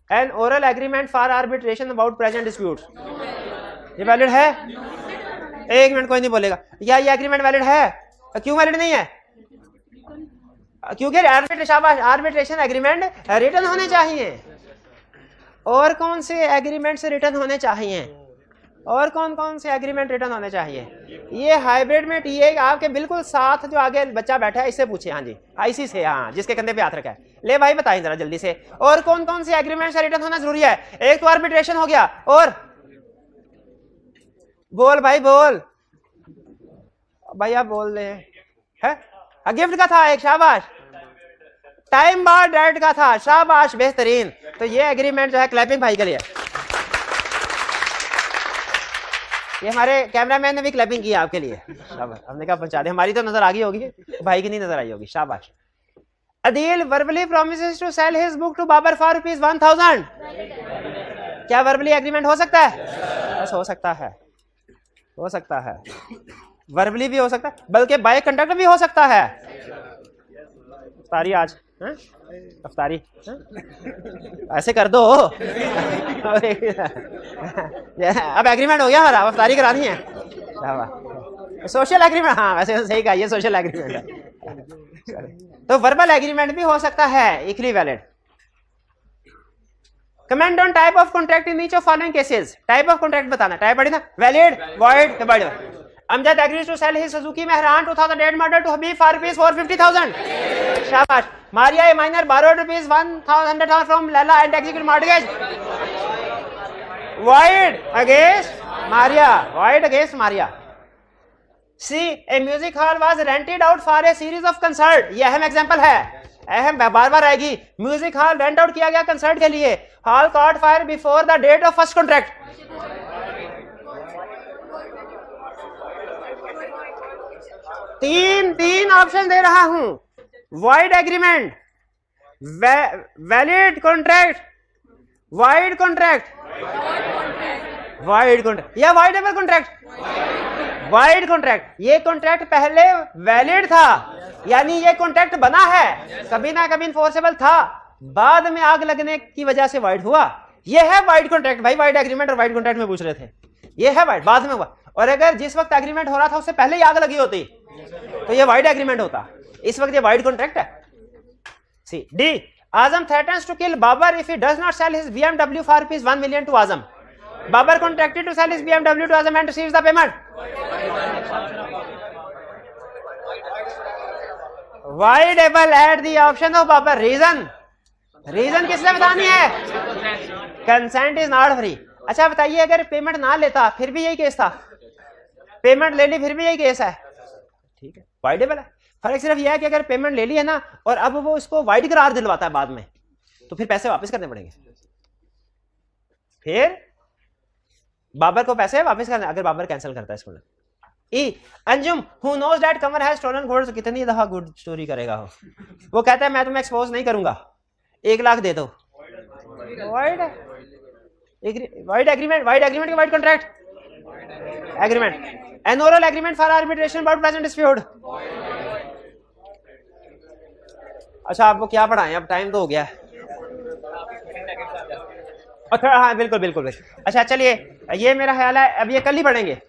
An oral agreement for arbitration about present disputes. ये valid है? एक minute कोई नहीं बोलेगा या ये एग्रीमेंट वैलिड है? क्यों वैलिड नहीं है? क्योंकि आर्बिट्रेशन एग्रीमेंट रिटर्न होने चाहिए। और कौन से एग्रीमेंट से रिटर्न होने चाहिए? और कौन कौन से एग्रीमेंट रिटर्न होने चाहिए? ये हाइब्रिड में टीए आपके बिल्कुल साथ जो आगे बच्चा बैठा है इससे पूछे। हाँ जी, आईसी से, हाँ, जिसके कंधे पे हाथ रखा है। ले भाई बताइए जरा जल्दी से, और कौन कौन से एग्रीमेंट से रिटर्न होना जरूरी है? एक तो आर्बिट्रेशन हो गया, और बोल भाई बोल, भैया बोल रहे हैं। गिफ्ट का था एक, शाबाश। टाइम बार डेट का था, शाबाश, बेहतरीन। तो ये एग्रीमेंट जो है क्लैपिंग भाई के लिए। ये हमारे कैमरामैन ने भी क्लैपिंग की आपके लिए, शाबाश। हमने कहा पहुंचा दे, हमारी तो नजर आ गई होगी, भाई की नहीं नजर आई होगी, शाबाश। Adeel verbally promises to sell his book to Babar for ₹1000। क्या वर्बली एग्रीमेंट हो सकता है? बस हो सकता है, हो सकता है। वर्बली भी हो सकता है, बल्कि बाय कंडक्ट भी हो सकता है। अफ्तारी आज, अफ्तारी ऐसे कर दो। अब एग्रीमेंट हो गया हमारा, अफ्तारी करानी है। सोशल एग्रीमेंट, हाँ वैसे सही कहा, ये सोशल एग्रीमेंट है। तो वर्बल एग्रीमेंट भी हो सकता है, equally valid. Comment on type of contract in each of following cases. Type of contract बताना, टाइप पढ़ी ना, valid, void, capable. Amjad agrees to sell his Suzuki Mehran 2008 model to Habib for ₹450,000। शाबाश। Maria a minor borrowed ₹1,100 from Lala and execute mortgage. Void against Maria. Void against Maria. C. A music hall was rented out for a series of concert. ये अहम example है, अहम बार बार आएगी। Music hall rent out किया गया concert के लिए। Hall caught fire before the date of first contract. तीन ऑप्शन दे रहा हूं। Wide agreement, valid contract, wide contract, wide contract या वाइडेबल कॉन्ट्रैक्ट। वाइड कॉन्ट्रैक्ट, ये कॉन्ट्रैक्ट पहले वैलिड था, यानी ये कॉन्ट्रैक्ट बना है, कभी ना कभी इन्फोर्सेबल था, बाद में आग लगने की वजह से वाइड हुआ। ये है वाइड कॉन्ट्रैक्ट। भाई वाइड एग्रीमेंट और वाइड कॉन्ट्रैक्ट में पूछ रहे थे, ये है वाइड, बाद में हुआ। और अगर जिस वक्त एग्रीमेंट हो रहा था उससे पहले ही आग लगी होती तो ये वाइड एग्रीमेंट होता। इस वक्त ये वाइड कॉन्ट्रैक्ट है। C D, Azam threatens to kill Babar if he does not sell his BMW for ₹1 million to Azam. Babar contracted to sell his BMW to Azam and receives the payment. Why double at the option of Babar? Reason किसने बतानी है? Consent is not free. अच्छा बताइए, अगर payment ना लेता फिर भी यही केस था, पेमेंट ले ली फिर भी यही केस है, ठीक है, वाइड डबल है। फर्क सिर्फ यह है कि अगर पेमेंट ले ली है ना और अब वो इसको वाइड करार दिलवाता है बाद में, तो फिर पैसे वापस करने पड़ेंगे, फिर बाबर को पैसे वापस करने, अगर बाबर कैंसिल करता है इसको। Anjum who knows that Qamar has stolen gold, कितनी दफा गुड स्टोरी करेगा वो कहता है मैं तुम्हें एक्सपोज नहीं करूंगा, 1 लाख दे दो। वाइड एग्रीमेंट, वाइड एग्रीमेंट के wide contract agreement, N oral agreement for arbitration about present dispute. अच्छा आपको क्या पढ़ाएं, अब टाइम तो हो गया है। अच्छा हाँ बिल्कुल बिल्कुल बिल्कुल। अच्छा चलिए, ये मेरा ख्याल है अब ये कल ही पढ़ेंगे।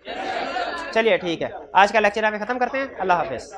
चलिए ठीक है, आज का लेक्चर यहाँ पे खत्म करते हैं। अल्लाह हाफिज।